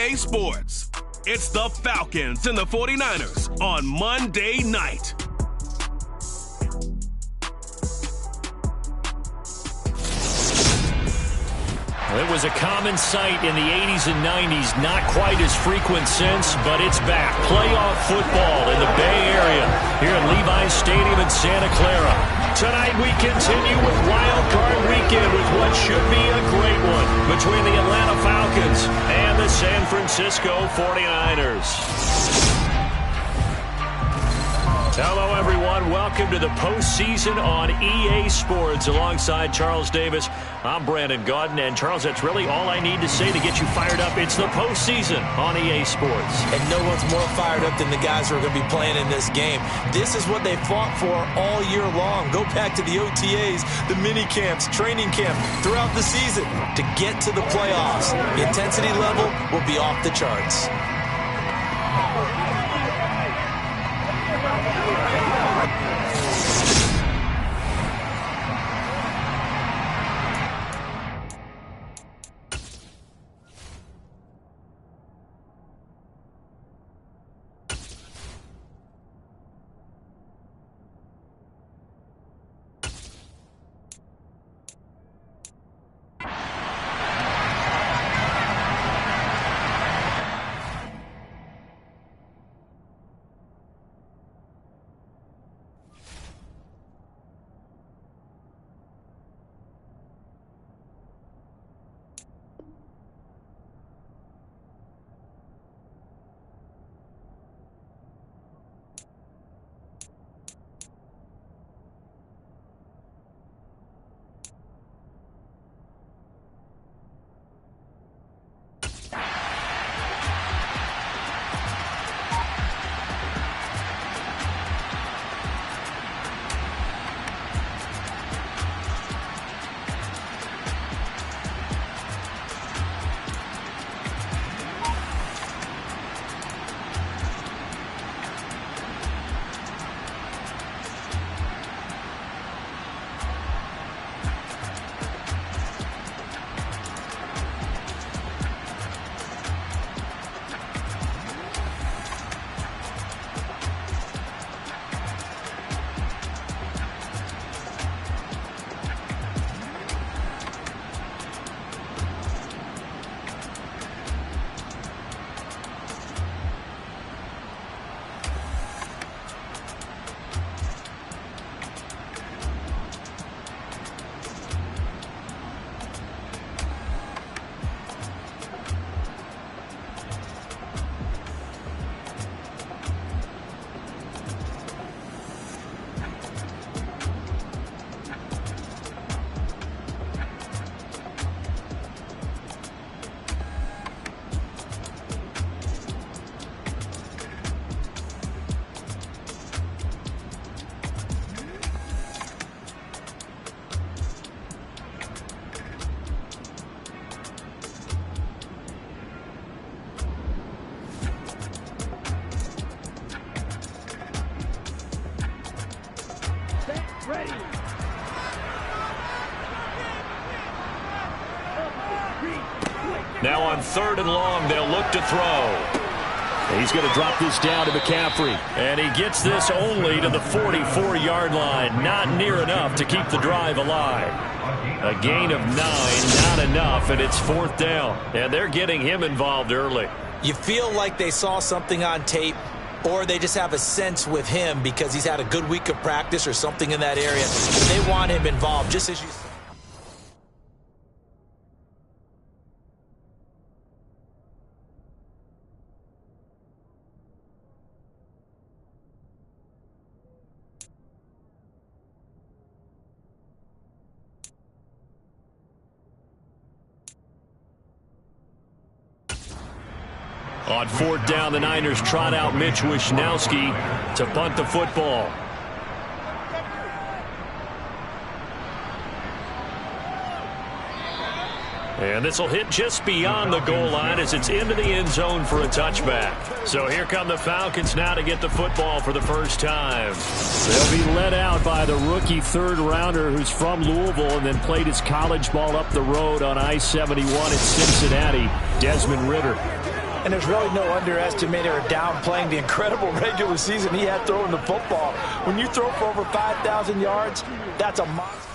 EA Sports. It's the Falcons and the 49ers on Monday night. It was a common sight in the 80s and 90s, not quite as frequent since, but it's back. Playoff football in the Bay Area here at Levi's Stadium in Santa Clara. Tonight we continue with Wild Card Weekend with what should be a great one between the Atlanta Falcons and the San Francisco 49ers. Hello, everyone. Welcome to the postseason on EA Sports. Alongside Charles Davis, I'm Brandon Gaudin. And, Charles, that's really all I need to say to get you fired up. It's the postseason on EA Sports. And no one's more fired up than the guys who are going to be playing in this game. This is what they fought for all year long. Go back to the OTAs, the mini camps, training camp, throughout the season to get to the playoffs. The intensity level will be off the charts. Now on 3rd and long, they'll look to throw. He's going to drop this down to McCaffrey. And he gets this only to the 44-yard line. Not near enough to keep the drive alive. A gain of 9, not enough, and it's 4th down. And they're getting him involved early. You feel like they saw something on tape, or they just have a sense with him because he's had a good week of practice or something in that area. They want him involved, just as you said. On 4th down, the Niners trot out Mitch Wishnowsky to punt the football. And this will hit just beyond the goal line as it's into the end zone for a touchback. So here come the Falcons now to get the football for the first time. They'll be led out by the rookie 3rd-rounder who's from Louisville and then played his college ball up the road on I-71 in Cincinnati, Desmond Ridder. And there's really no underestimating or downplaying the incredible regular season he had throwing the football. When you throw for over 5,000 yards, that's a monster.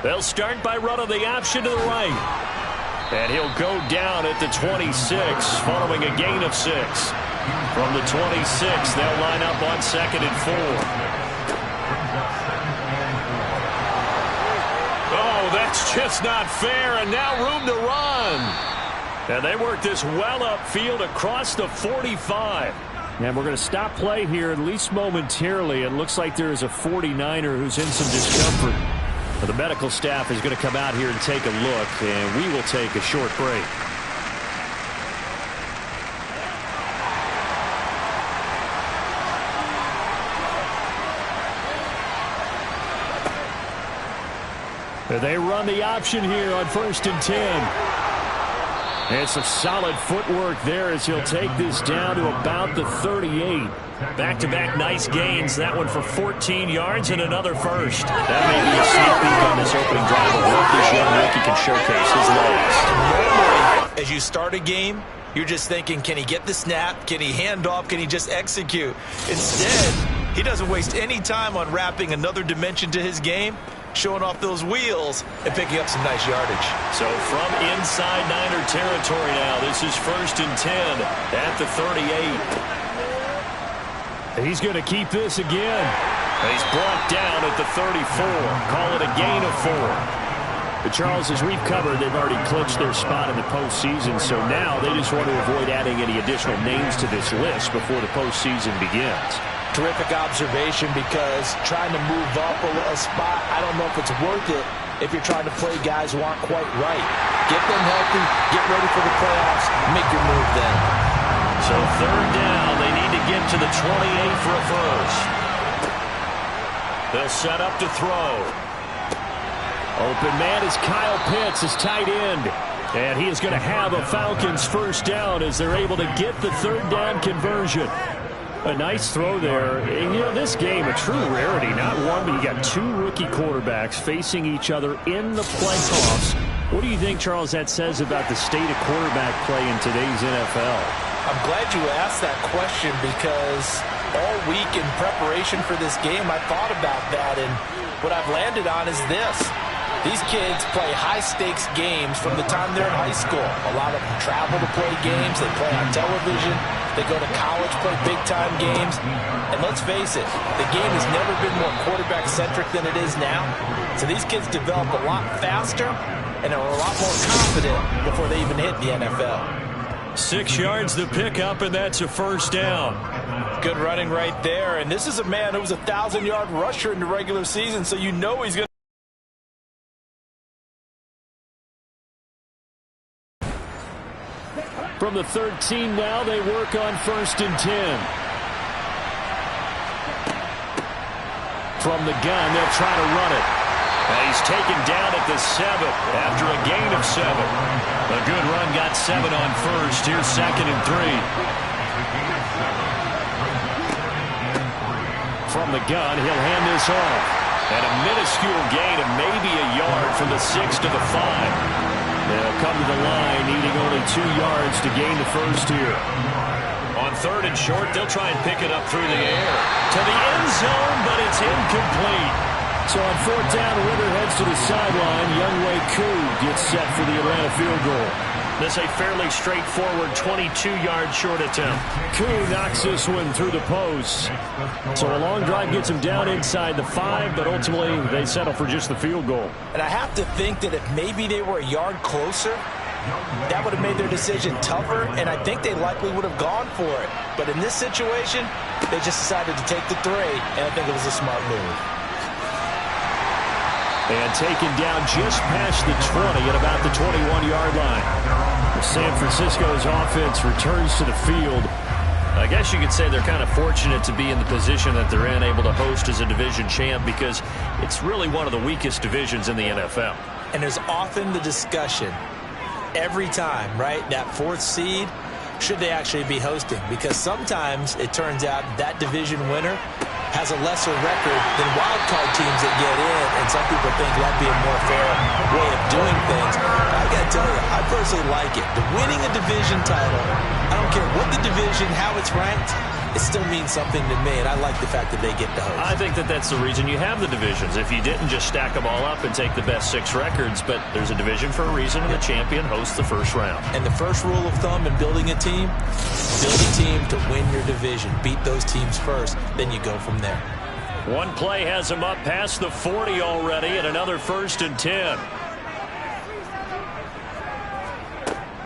They'll start by running the option to the right. And he'll go down at the 26, following a gain of 6. From the 26, they'll line up on 2nd and 4. Oh, that's just not fair, and now room to run. And they work this well upfield across the 45. And we're going to stop play here, at least momentarily. It looks like there is a 49er who's in some discomfort. The medical staff is going to come out here and take a look, and we will take a short break. They run the option here on 1st and 10. And some solid footwork there as he'll take this down to about the 38. Back-to-back nice gains. That one for 14 yards and another first. That may be a sneak peek on this opening drive of what this young rookie can showcase his legs. Normally, as you start a game, you're just thinking, can he get the snap? Can he hand off? Can he just execute? Instead, he doesn't waste any time on wrapping another dimension to his game, showing off those wheels and picking up some nice yardage. So from inside Niner territory now, this is 1st and 10 at the 38. He's going to keep this again. He's brought down at the 34. Call it a gain of 4. But Charles, as we've covered, they've already clinched their spot in the postseason, so now they just want to avoid adding any additional names to this list before the postseason begins. Terrific observation, because trying to move up a spot, I don't know if it's worth it if you're trying to play guys who aren't quite right. Get them healthy, get ready for the playoffs, make your move then. So 3rd down, they need to get to the 28 for a first. They'll set up to throw. Open man is Kyle Pitts, his tight end. And he is going to have a Falcons first down as they're able to get the 3rd down conversion. A nice throw there. And, you know, this game, a true rarity. Not one, but you got 2 rookie quarterbacks facing each other in the playoffs. What do you think, Charles, that says about the state of quarterback play in today's NFL? I'm glad you asked that question, because all week in preparation for this game, I thought about that, and what I've landed on is this. These kids play high-stakes games from the time they're in high school. A lot of them travel to play games. They play on television. They go to college, play big-time games. And let's face it, the game has never been more quarterback-centric than it is now. So these kids develop a lot faster and are a lot more confident before they even hit the NFL. 6 yards to pick up, and that's a first down. Good running right there. And this is a man who was a 1,000-yard rusher in the regular season, so you know he's going to. From the 13 now, they work on 1st and 10. From the gun, they'll try to run it. And he's taken down at the 7 after a gain of 7. A good run got 7 on first. Here's 2nd and 3. From the gun, he'll hand this off. And a minuscule gain of maybe a yard from the 6 to the 5. They'll come to the line, needing only 2 yards to gain the first here. On 3rd and short, they'll try and pick it up through the air. To the end zone, but it's incomplete. So on 4th down, Ritter heads to the sideline. Younghoe Koo gets set for the Atlanta field goal. This a fairly straightforward 22-yard short attempt. Koo knocks this one through the post. So a long drive gets him down inside the 5, but ultimately they settle for just the field goal. And I have to think that if maybe they were a yard closer, that would have made their decision tougher, and I think they likely would have gone for it. But in this situation, they just decided to take the 3, and I think it was a smart move. And taken down just past the 20 at about the 21-yard line. San Francisco's offense returns to the field. I guess you could say they're kind of fortunate to be in the position that they're in, able to host as a division champ, because it's really one of the weakest divisions in the NFL. And there's often the discussion every time, right, that 4th seed, should they actually be hosting? Because sometimes it turns out that division winner has a lesser record than wild card teams that get in, and some people think that'd be a more fair way of doing things. But I got to tell you, I personally like it. The winning a division title, I don't care what the division, how it's ranked, it still means something to me, and I like the fact that they get to host. I think that that's the reason you have the divisions. If you didn't just stack them all up and take the best 6 records, but there's a division for a reason, and the champion hosts the first round. And the first rule of thumb in building a team, build a team to win your division. Beat those teams first, then you go from there. One play has him up past the 40 already, and another 1st and 10.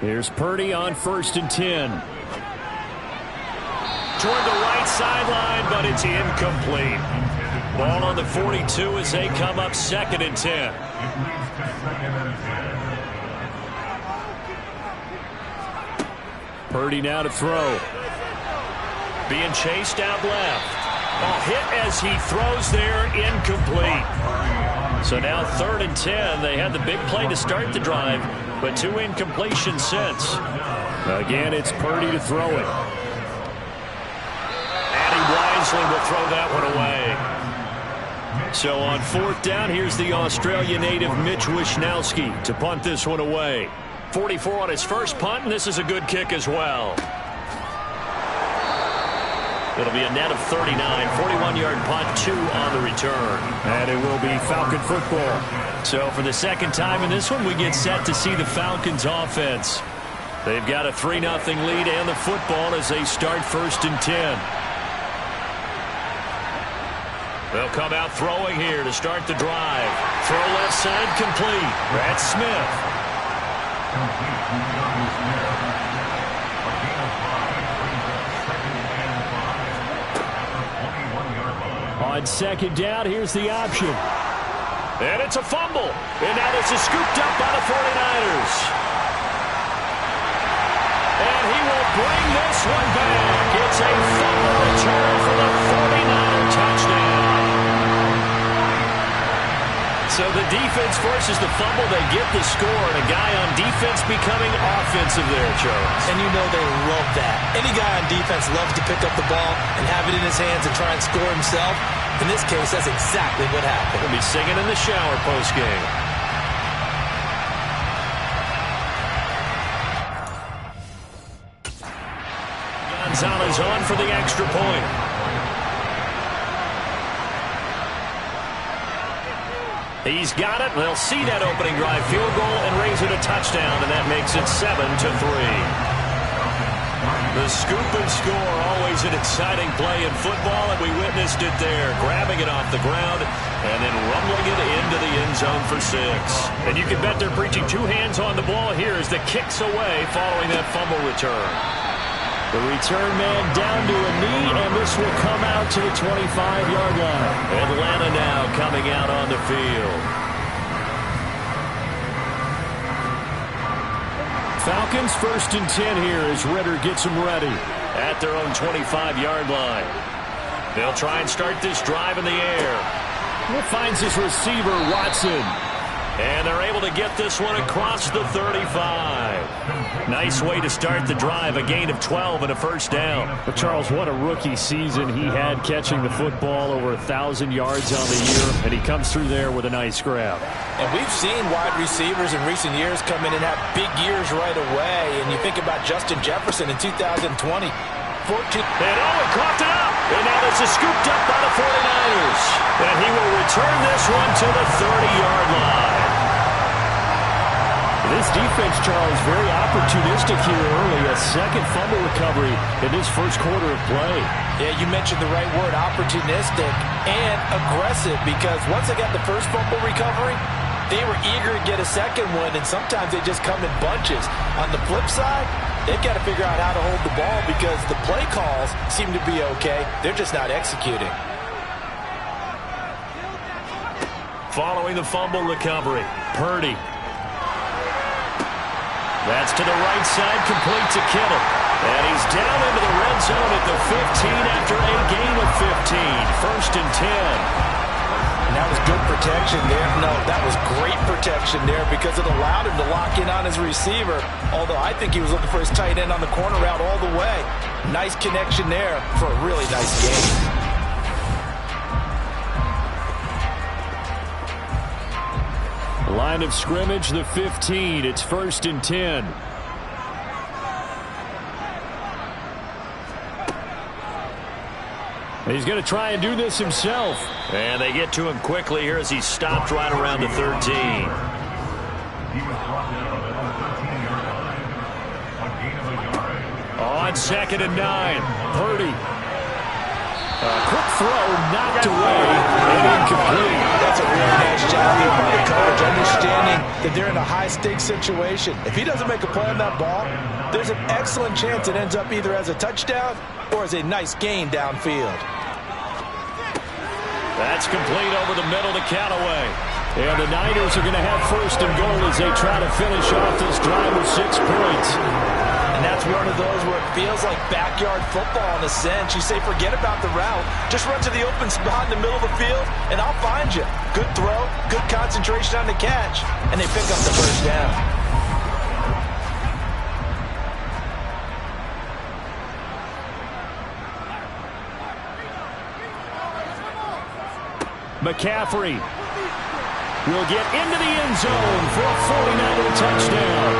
Here's Purdy on 1st and 10. Toward the right sideline, but it's incomplete. Ball on the 42 as they come up 2nd and 10. Purdy now to throw. Being chased out left. A hit as he throws there, incomplete. So now 3rd and 10. They had the big play to start the drive, but 2 incompletions since. Again, it's Purdy to throw it. Wisely will throw that one away. So on 4th down, here's the Australia native Mitch Wishnowsky to punt this one away. 44 on his first punt, and this is a good kick as well. It'll be a net of 39, 41-yard punt, 2 on the return. And it will be Falcon football. So for the 2nd time in this one, we get set to see the Falcons offense. They've got a 3-0 lead and the football as they start 1st and 10. They'll come out throwing here to start the drive. Throw left side complete. Brad Smith. On 2nd down, here's the option. And it's a fumble. And now this is scooped up by the 49ers. And he will bring this one back. It's a fumble return for the 49er touchdown. So the defense forces the fumble. They get the score, and a guy on defense becoming offensive there, Charles. And you know they love that. Any guy on defense loves to pick up the ball and have it in his hands and try and score himself. In this case, that's exactly what happened. He'll be singing in the shower post-game. Gonzalez on for the extra point. He's got it. They'll see that opening drive field goal and raise it a touchdown, and that makes it 7-3. The scoop and score, always an exciting play in football, and we witnessed it there, grabbing it off the ground and then rumbling it into the end zone for 6. And you can bet they're preaching 2 hands on the ball here as the kick's away following that fumble return. The return man down to a knee, and this will come out to the 25-yard line. Atlanta now coming out on the field. Falcons 1st and 10 here as Ridder gets them ready at their own 25-yard line. They'll try and start this drive in the air. He finds his receiver, Watson. And they're able to get this one across the 35. Nice way to start the drive, a gain of 12 and a 1st down. But Charles, what a rookie season he had, catching the football over 1,000 yards on the year, and he comes through there with a nice grab. And we've seen wide receivers in recent years come in and have big years right away. And you think about Justin Jefferson in 2020. 14. And he caught it up. And now this is scooped up by the 49ers. And he will return this one to the 30-yard line. This defense, Charles, very opportunistic here early. A 2nd fumble recovery in this 1st quarter of play. Yeah, you mentioned the right word, opportunistic and aggressive, because once they got the 1st fumble recovery, they were eager to get a 2nd one, and sometimes they just come in bunches. On the flip side, they've got to figure out how to hold the ball because the play calls seem to be okay. They're just not executing. Following the fumble recovery, Purdy. That's to the right side, complete to Kittle. And he's down into the red zone at the 15 after a gain of 15. 1st and 10. And that was good protection there. No, that was great protection there because it allowed him to lock in on his receiver. Although I think he was looking for his tight end on the corner route all the way. Nice connection there for a really nice gain. Line of scrimmage, the 15. It's 1st and 10. He's going to try and do this himself. And they get to him quickly here as he stopped right around the 13. On 2nd and 9. Purdy. Quick throw, knocked away, and incomplete. That's a really nice job here by the coach, understanding that they're in a high-stakes situation. If he doesn't make a play on that ball, there's an excellent chance it ends up either as a touchdown or as a nice gain downfield. That's complete over the middle to Callaway. And the Niners are going to have 1st and goal as they try to finish off this drive with 6 points. And that's one of those where it feels like backyard football in a sense. You say forget about the route. Just run to the open spot in the middle of the field, and I'll find you. Good throw, good concentration on the catch, and they pick up the 1st down. McCaffrey will get into the end zone for a 49er touchdown.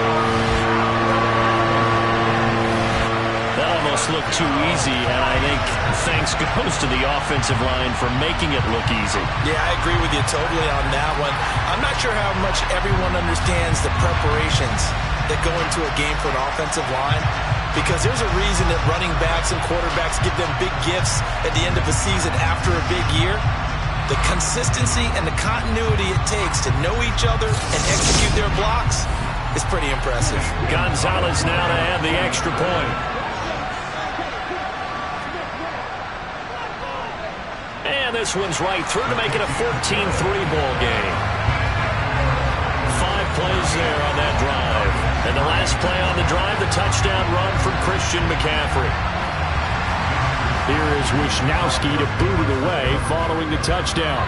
That almost looked too easy, and I think thanks goes to the offensive line for making it look easy. Yeah, I agree with you totally on that one. I'm not sure how much everyone understands the preparations that go into a game for an offensive line, because there's a reason that running backs and quarterbacks give them big gifts at the end of a season after a big year. The consistency and the continuity it takes to know each other and execute their blocks is pretty impressive. Gonzalez now to add the extra point. And this one's right through to make it a 14-3 ball game. 5 plays there on that drive. And the last play on the drive, the touchdown run from Christian McCaffrey. Here is Wisnowski to boot it away following the touchdown.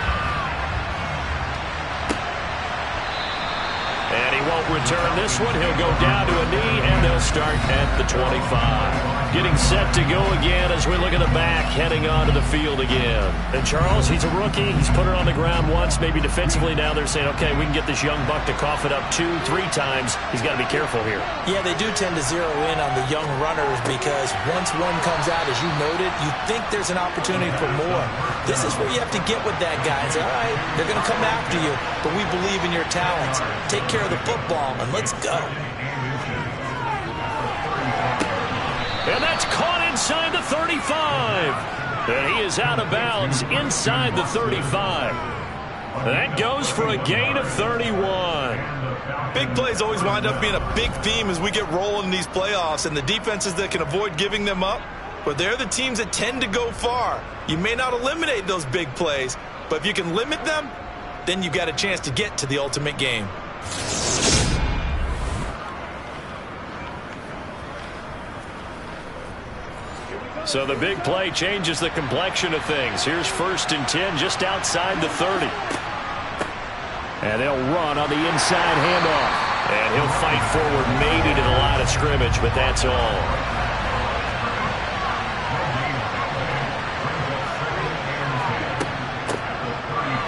And he won't return this one. He'll go down to a knee, and they'll start at the 25. Getting set to go again as we look at the back, heading onto the field again. And Charles, he's a rookie. He's put it on the ground once, maybe defensively. Now they're saying, okay, we can get this young buck to cough it up 2-3 times. He's got to be careful here. Yeah, they do tend to zero in on the young runners because once one comes out, as you noted, you think there's an opportunity for more. This is where you have to get with that guy and say, all right, they're going to come after you, but we believe in your talents. Take care of the football, and let's go. And that's caught inside the 35. And he is out of bounds inside the 35. That goes for a gain of 31. Big plays always wind up being a big theme as we get rolling in these playoffs, and the defenses that can avoid giving them up, but they're the teams that tend to go far. You may not eliminate those big plays, but if you can limit them, then you've got a chance to get to the ultimate game. So the big play changes the complexion of things. Here's 1st and 10 just outside the 30. And they'll run on the inside handoff. And he'll fight forward maybe to the line of scrimmage, but that's all.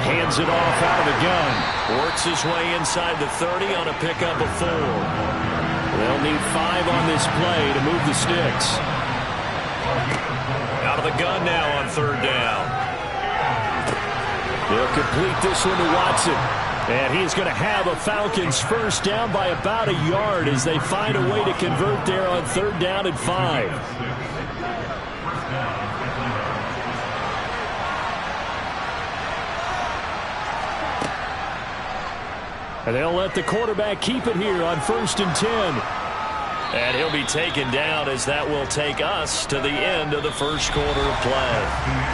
Hands it off out of the gun. Works his way inside the 30 on a pickup of 4. They'll need 5 on this play to move the sticks. Out of the gun now on 3rd down. They'll complete this one to Watson. And he's going to have a Falcons 1st down by about a yard as they find a way to convert there on 3rd down and 5. And they'll let the quarterback keep it here on 1st and 10. And he'll be taken down as that will take us to the end of the first quarter of play.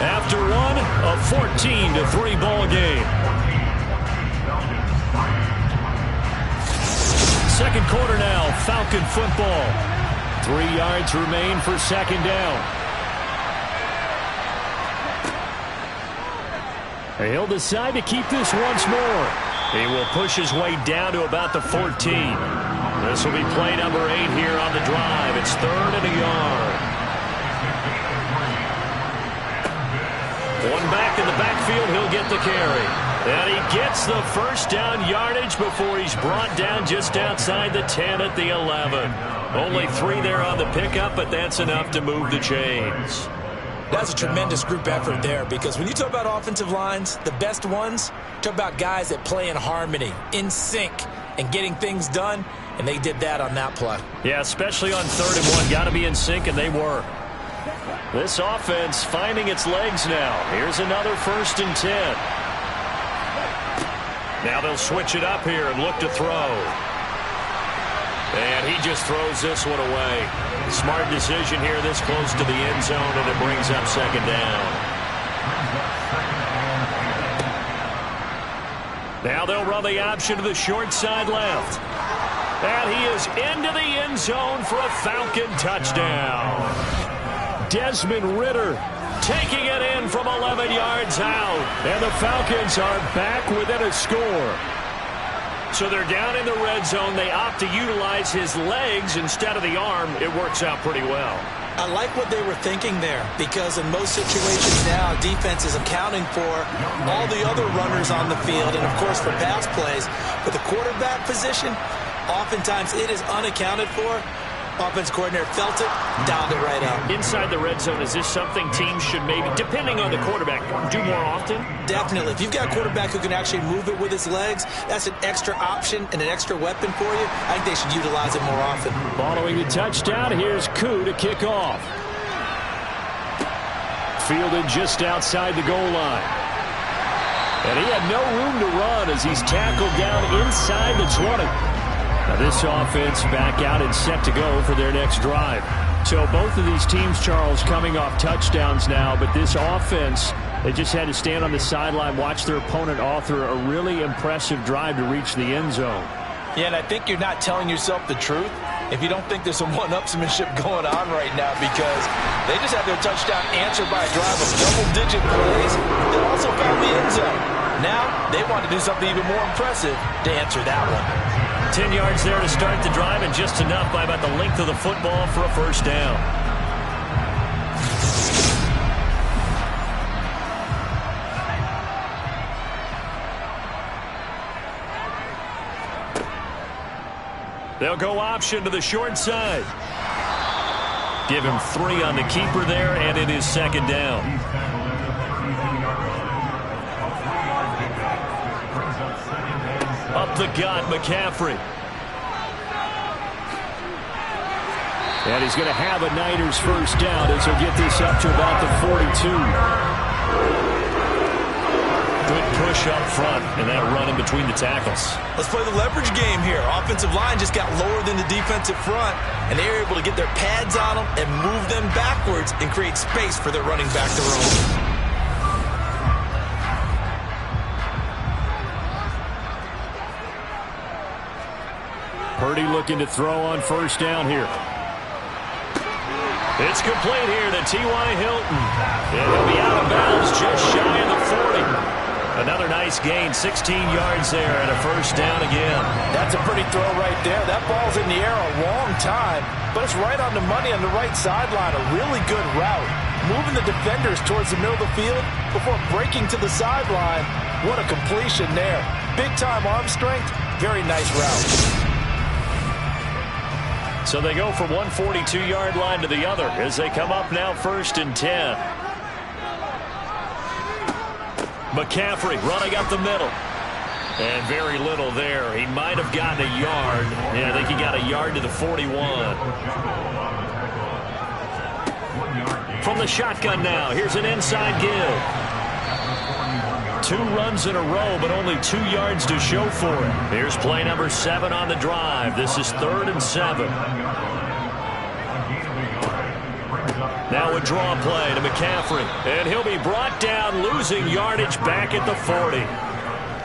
After one, a 14-3 ball game. Second quarter now, Falcon football. 3 yards remain for second down. He'll decide to keep this once more. He will push his way down to about the 14. This will be play number 8 here on the drive. It's 3rd and a yard. One back in the backfield, he'll get the carry. And he gets the first down yardage before he's brought down just outside the 10 at the 11. Only 3 there on the pickup, but that's enough to move the chains. That's a tremendous group effort there, because when you talk about offensive lines, the best ones, talk about guys that play in harmony, in sync, and getting things done, and they did that on that play. Yeah, especially on 3rd and 1. Got to be in sync, and they were. This offense finding its legs now. Here's another 1st and 10. Now they'll switch it up here and look to throw. And he just throws this one away. Smart decision here this close to the end zone, and it brings up second down. Now they'll run the option to the short side left. And he is into the end zone for a Falcon touchdown. Desmond Ridder taking it in from 11 yards out. And the Falcons are back within a score. So they're down in the red zone. They opt to utilize his legs instead of the arm. It works out pretty well. I like what they were thinking there, because in most situations now, defense is accounting for all the other runners on the field and, of course, for pass plays. But the quarterback position, oftentimes it is unaccounted for. Offense coordinator felt it, dialed it right out. Inside the red zone, is this something teams should maybe, depending on the quarterback, do more often? Definitely. If you've got a quarterback who can actually move it with his legs, that's an extra option and an extra weapon for you. I think they should utilize it more often. Following the touchdown, here's Koo to kick off. Fielded just outside the goal line. And he had no room to run as he's tackled down inside the 20. Now this offense back out and set to go for their next drive. So both of these teams, Charles, coming off touchdowns now, but this offense, they just had to stand on the sideline, watch their opponent author a really impressive drive to reach the end zone. Yeah, and I think you're not telling yourself the truth if you don't think there's some one-upsmanship going on right now, because they just had their touchdown answered by a drive of double-digit plays that also found the end zone. Now they want to do something even more impressive to answer that one. 10 yards there to start the drive, and just enough by about the length of the football for a first down. They'll go option to the short side. Give him 3 on the keeper there, and it is second down. Up the gut, McCaffrey. And he's going to have a Niners first down as he'll get this up to about the 42. Good push up front, and that run in between the tackles. Let's play the leverage game here. Offensive line just got lower than the defensive front, and they were able to get their pads on them and move them backwards and create space for their running back to roam. Purdy looking to throw on first down here. It's complete here to T.Y. Hilton. And he'll be out of bounds just shy of the 40. Another nice gain, 16 yards there and a first down again. That's a pretty throw right there. That ball's in the air a long time, but it's right on the money on the right sideline. A really good route. Moving the defenders towards the middle of the field before breaking to the sideline. What a completion there. Big-time arm strength. Very nice route. So they go from one 42-yard line to the other as they come up now 1st and 10. McCaffrey running up the middle. And very little there. He might have gotten a yard. Yeah, I think he got a yard to the 41. From the shotgun now, here's an inside give. 2 runs in a row, but only 2 yards to show for it. Here's play number 7 on the drive. This is 3rd and 7. Now a draw play to McCaffrey. And he'll be brought down, losing yardage back at the 40.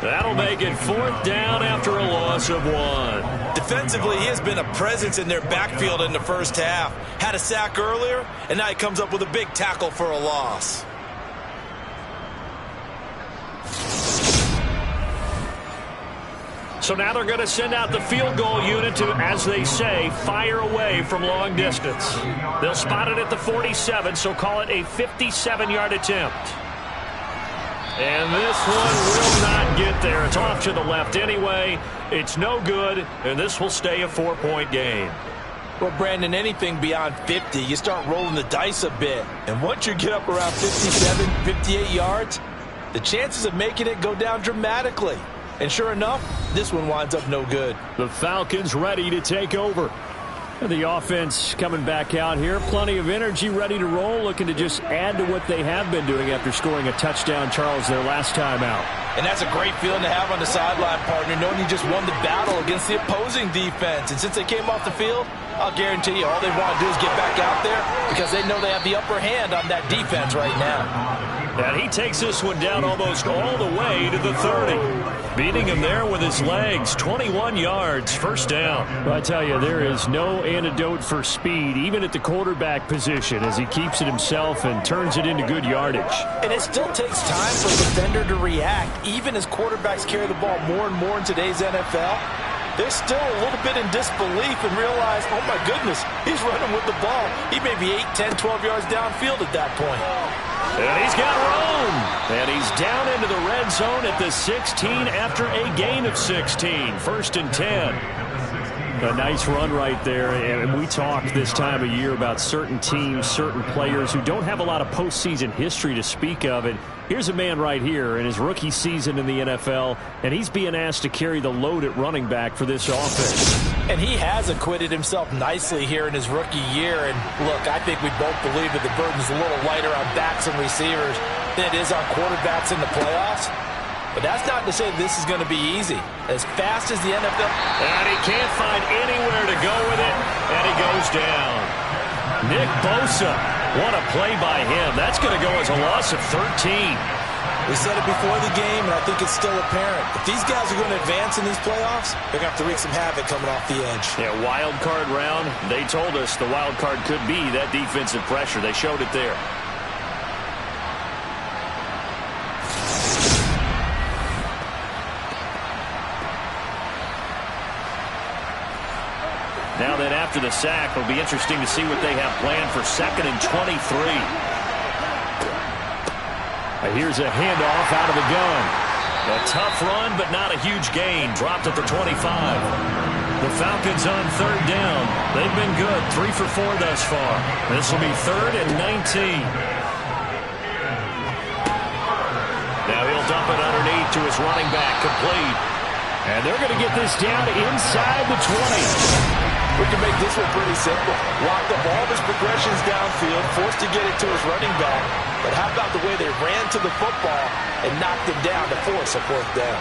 That'll make it 4th down after a loss of 1. Defensively, he has been a presence in their backfield in the first half. Had a sack earlier, and now he comes up with a big tackle for a loss. So now they're going to send out the field goal unit to, as they say, fire away from long distance. They'll spot it at the 47, so call it a 57-yard attempt. And this one will not get there. It's off to the left anyway. It's no good, and this will stay a 4-point game. Well, Brandon, anything beyond 50, you start rolling the dice a bit. And once you get up around 57, 58 yards, the chances of making it go down dramatically. And sure enough, this one winds up no good. The Falcons ready to take over. And the offense coming back out here. Plenty of energy, ready to roll, looking to just add to what they have been doing after scoring a touchdown, Charles, their last time out. And that's a great feeling to have on the sideline, partner, knowing you just won the battle against the opposing defense. And since they came off the field, I'll guarantee you all they want to do is get back out there because they know they have the upper hand on that defense right now. And he takes this one down almost all the way to the 30. Beating him there with his legs. 21 yards, 1st down. Well, I tell you, there is no antidote for speed, even at the quarterback position, as he keeps it himself and turns it into good yardage. And it still takes time for a defender to react. Even as quarterbacks carry the ball more and more in today's NFL, they're still a little bit in disbelief and realize, oh my goodness, he's running with the ball. He may be 8, 10, 12 yards downfield at that point. And he's got room. And he's down into the red zone at the 16 after a gain of 16. 1st and 10. A nice run right there, and we talk this time of year about certain teams, certain players who don't have a lot of postseason history to speak of. And here's a man right here in his rookie season in the NFL, and he's being asked to carry the load at running back for this offense. And he has acquitted himself nicely here in his rookie year. And look, I think we both believe that the burden's a little lighter on backs and receivers than it is on quarterbacks in the playoffs. But that's not to say this is going to be easy. As fast as the NFL... And he can't find anywhere to go with it, and he goes down. Nick Bosa, what a play by him. That's going to go as a loss of 13. We said it before the game, and I think it's still apparent. If these guys are going to advance in these playoffs, they're going to have to wreak some havoc coming off the edge. Yeah, wild card round. They told us the wild card could be that defensive pressure. They showed it there. Now then, after the sack, it'll be interesting to see what they have planned for 2nd and 23. Here's a handoff out of the gun. A tough run, but not a huge gain. Dropped at the 25. The Falcons on 3rd down. They've been good. 3 for 4 thus far. This will be 3rd and 19. Now he'll dump it underneath to his running back. Complete. And they're going to get this down inside the 20. We can make this one pretty simple. Locked up all of his progressions downfield, forced to get it to his running back. But how about the way they ran to the football and knocked him down to force a 4th down?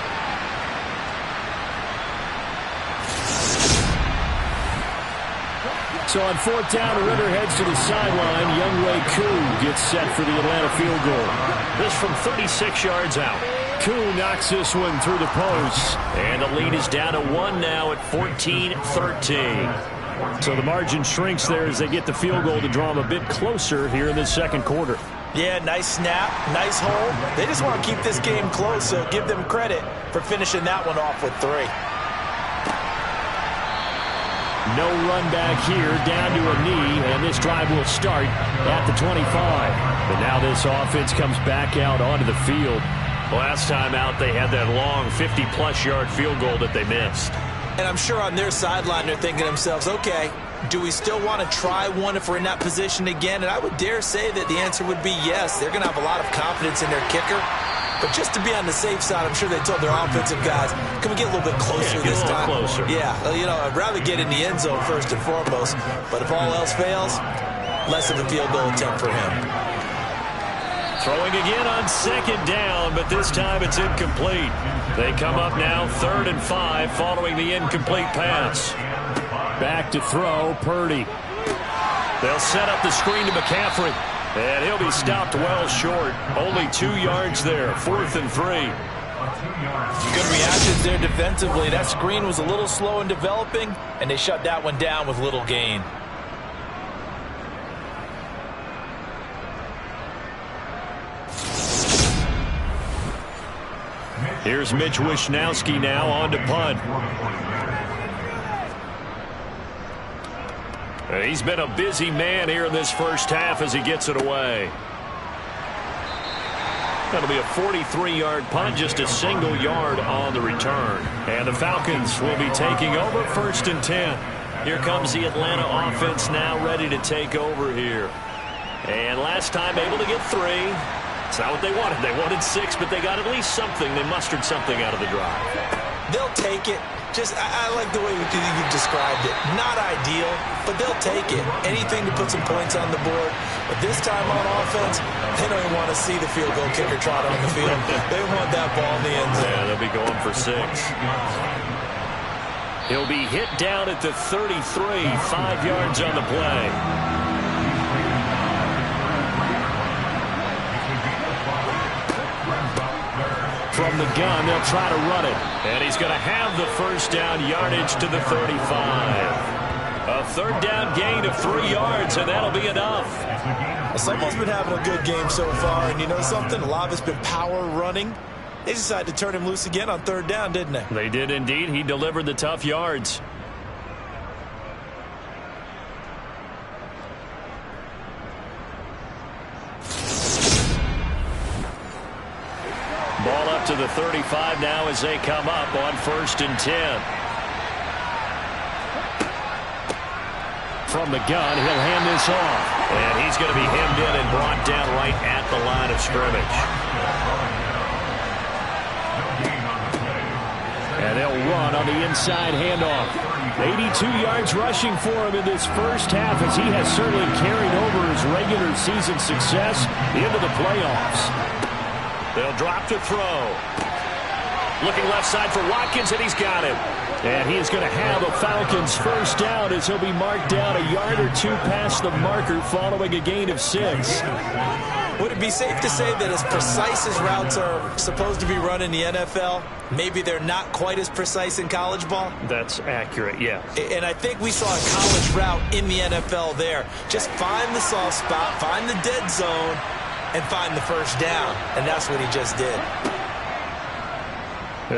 So on 4th down, Ritter heads to the sideline. Younghoe Koo gets set for the Atlanta field goal. This from 36 yards out. Koo knocks this one through the post. And the lead is down to 1 now at 14-13. So the margin shrinks there as they get the field goal to draw them a bit closer here in the 2nd quarter. Yeah, nice snap, nice hold. They just want to keep this game close, so give them credit for finishing that one off with 3. No run back here, down to a knee, and this drive will start at the 25. But now this offense comes back out onto the field. Last time out, they had that long 50-plus yard field goal that they missed. And I'm sure on their sideline, they're thinking to themselves, okay, do we still want to try one if we're in that position again? And I would dare say that the answer would be yes. They're going to have a lot of confidence in their kicker. But just to be on the safe side, I'm sure they told their offensive guys, can we get a little bit closer this time? Closer. Yeah, you know, I'd rather get in the end zone first and foremost. But if all else fails, less of a field goal attempt for him. Throwing again on 2nd down, but this time it's incomplete. They come up now 3rd and 5 following the incomplete pass. Back to throw, Purdy. They'll set up the screen to McCaffrey. And he'll be stopped well short. Only 2 yards there. 4th and 3. Good reactions there defensively. That screen was a little slow in developing, and they shut that one down with little gain. Here's Mitch Wishnowsky now on to punt. He's been a busy man here in this first half as he gets it away. That'll be a 43-yard punt, just a single yard on the return. And the Falcons will be taking over 1st and 10. Here comes the Atlanta offense now ready to take over here. And last time able to get 3. It's not what they wanted. They wanted 6, but they got at least something. They mustered something out of the drive. They'll take it. I like the way you described it. Not ideal, but they'll take it. Anything to put some points on the board. But this time on offense, they don't even want to see the field goal kicker trot on the field. They want that ball in the end zone. Yeah, they'll be going for 6. He'll be hit down at the 33, 5 yards on the play. From the gun, they'll try to run it. And he's going to have the first down yardage to the 35. A 3rd down gain of 3 yards, and that'll be enough. Someone's been having a good game so far, and you know something? A lot of it's been power running. They decided to turn him loose again on 3rd down, didn't they? They did indeed. He delivered the tough yards. Ball up to the 35 now as they come up on 1st and 10. From the gun, he'll hand this off. And he's going to be hemmed in and brought down right at the line of scrimmage. And they'll run on the inside handoff. 82 yards rushing for him in this first half as he has certainly carried over his regular season success into the playoffs. They'll drop to throw. Looking left side for Watkins, and he's got him. And he is going to have a Falcons first down as he'll be marked down a yard or 2 past the marker following a gain of 6. Would it be safe to say that as precise as routes are supposed to be run in the NFL, maybe they're not quite as precise in college ball? That's accurate, yeah. And I think we saw a college route in the NFL there. Just find the soft spot, find the dead zone, and find the first down. And that's what he just did.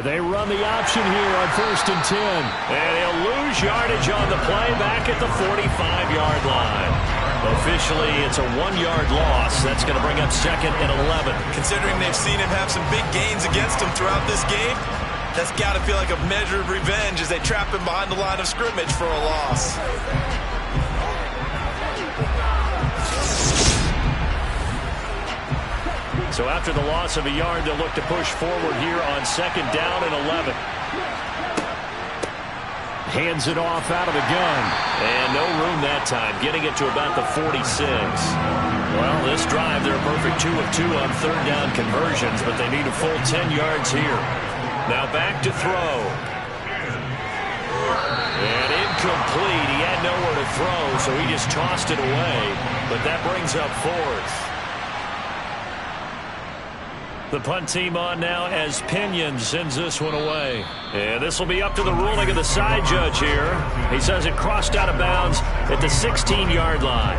They run the option here on 1st and 10. And he'll lose yardage on the play back at the 45-yard line. Officially, it's a 1-yard loss. That's going to bring up 2nd and 11. Considering they've seen him have some big gains against him throughout this game, that's got to feel like a measure of revenge as they trap him behind the line of scrimmage for a loss. So after the loss of a yard, they'll look to push forward here on 2nd down and 11. Hands it off out of the gun. And no room that time, getting it to about the 46. Well, this drive, they're a perfect 2 of 2 on 3rd down conversions, but they need a full 10 yards here. Now back to throw. And incomplete. He had nowhere to throw, so he just tossed it away. But that brings up 4th. The punt team on now as Pinion sends this one away. And this will be up to the ruling of the side judge here. He says it crossed out of bounds at the 16-yard line.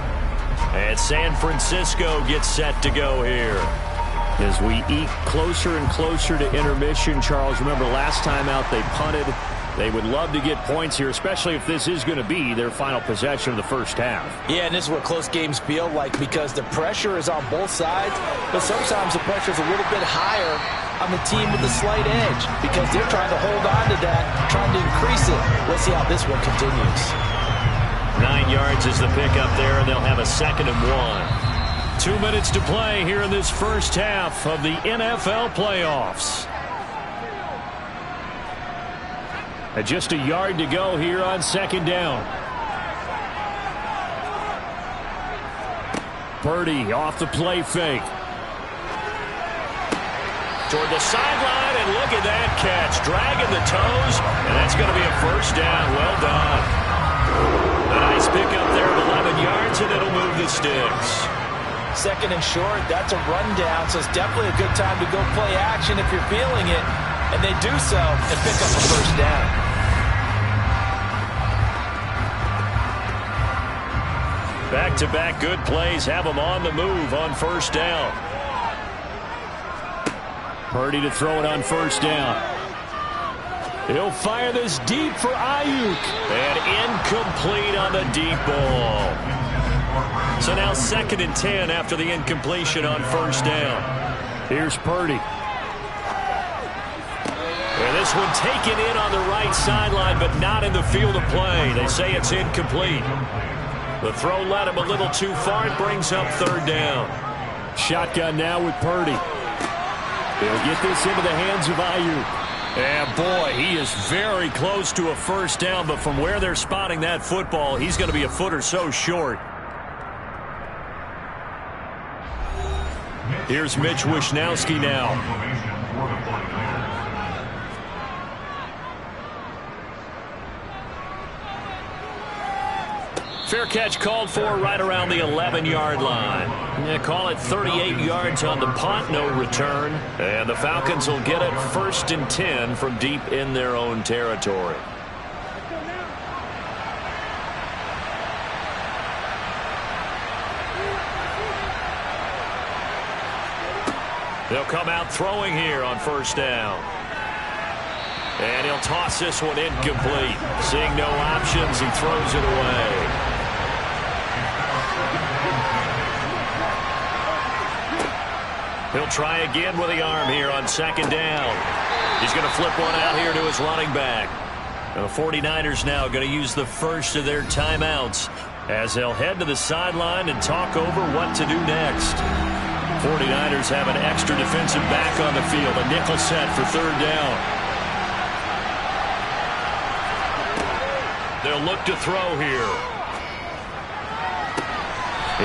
And San Francisco gets set to go here. As we eke closer and closer to intermission, Charles, remember last time out they punted. They would love to get points here, especially if this is going to be their final possession of the first half. Yeah, and this is what close games feel like because the pressure is on both sides, but sometimes the pressure is a little bit higher on the team with the slight edge because they're trying to hold on to that, trying to increase it. Let's see how this one continues. 9 yards is the pickup there, and they'll have a 2nd and 1. 2 minutes to play here in this first half of the NFL playoffs. Just a yard to go here on 2nd down. Purdy off the play fake. Toward the sideline, and look at that catch. Dragging the toes, and that's going to be a first down. Well done. A nice pickup there of 11 yards, and it'll move the sticks. Second and short, that's a rundown, so it's definitely a good time to go play action if you're feeling it. And they do so and pick up a first down. Back-to-back good plays have them on the move on first down. Purdy to throw it on first down. He'll fire this deep for Ayuk. And incomplete on the deep ball. So now 2nd and 10 after the incompletion on first down. Here's Purdy. And this one taken in on the right sideline, but not in the field of play. They say it's incomplete. The throw led him a little too far. It brings up 3rd down. Shotgun now with Purdy. They'll get this into the hands of Ayuk. And boy, he is very close to a first down, but from where they're spotting that football, he's going to be a foot or so short. Here's Mitch Wishnowsky now. Fair catch called for right around the 11-yard line. Call it 38 yards on the punt, no return. And the Falcons will get it 1st and 10 from deep in their own territory. They'll come out throwing here on first down. And he'll toss this one incomplete. Seeing no options, he throws it away. He'll try again with the arm here on 2nd down. He's going to flip one out here to his running back. And the 49ers now going to use the first of their timeouts as they'll head to the sideline and talk over what to do next. 49ers have an extra defensive back on the field, a nickel set for 3rd down. They'll look to throw here.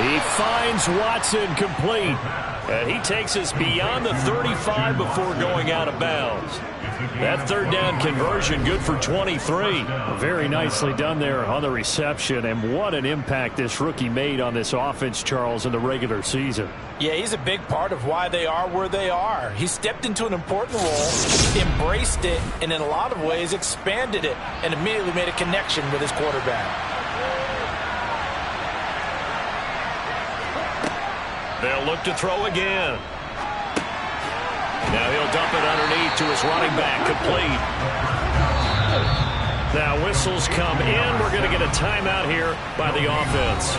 He finds Watson complete. And he takes us beyond the 35 before going out of bounds. That 3rd down conversion good for 23. Very nicely done there on the reception. And what an impact this rookie made on this offense, Charles, in the regular season. Yeah, he's a big part of why they are where they are. He stepped into an important role, embraced it, and in a lot of ways expanded it, and immediately made a connection with his quarterback. They'll look to throw again. Now he'll dump it underneath to his running back, complete. Now whistles come in. We're going to get a timeout here by the offense,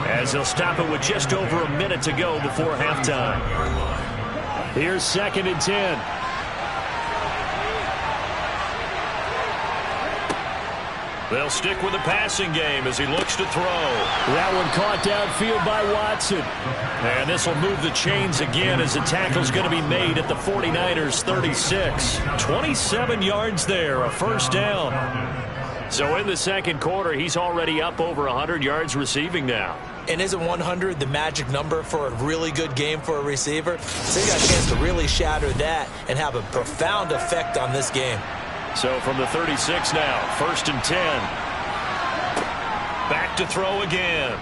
as they'll stop it with just over a minute to go before halftime. Here's 2nd and 10. They'll stick with the passing game as he looks to throw. That one caught downfield by Watson. And this will move the chains again as the tackle's going to be made at the 49ers 36. 27 yards there, a first down. So in the 2nd quarter, he's already up over 100 yards receiving now. And isn't 100 the magic number for a really good game for a receiver? So you got a chance to really shatter that and have a profound effect on this game. So from the 36 now, 1st and 10. Back to throw again.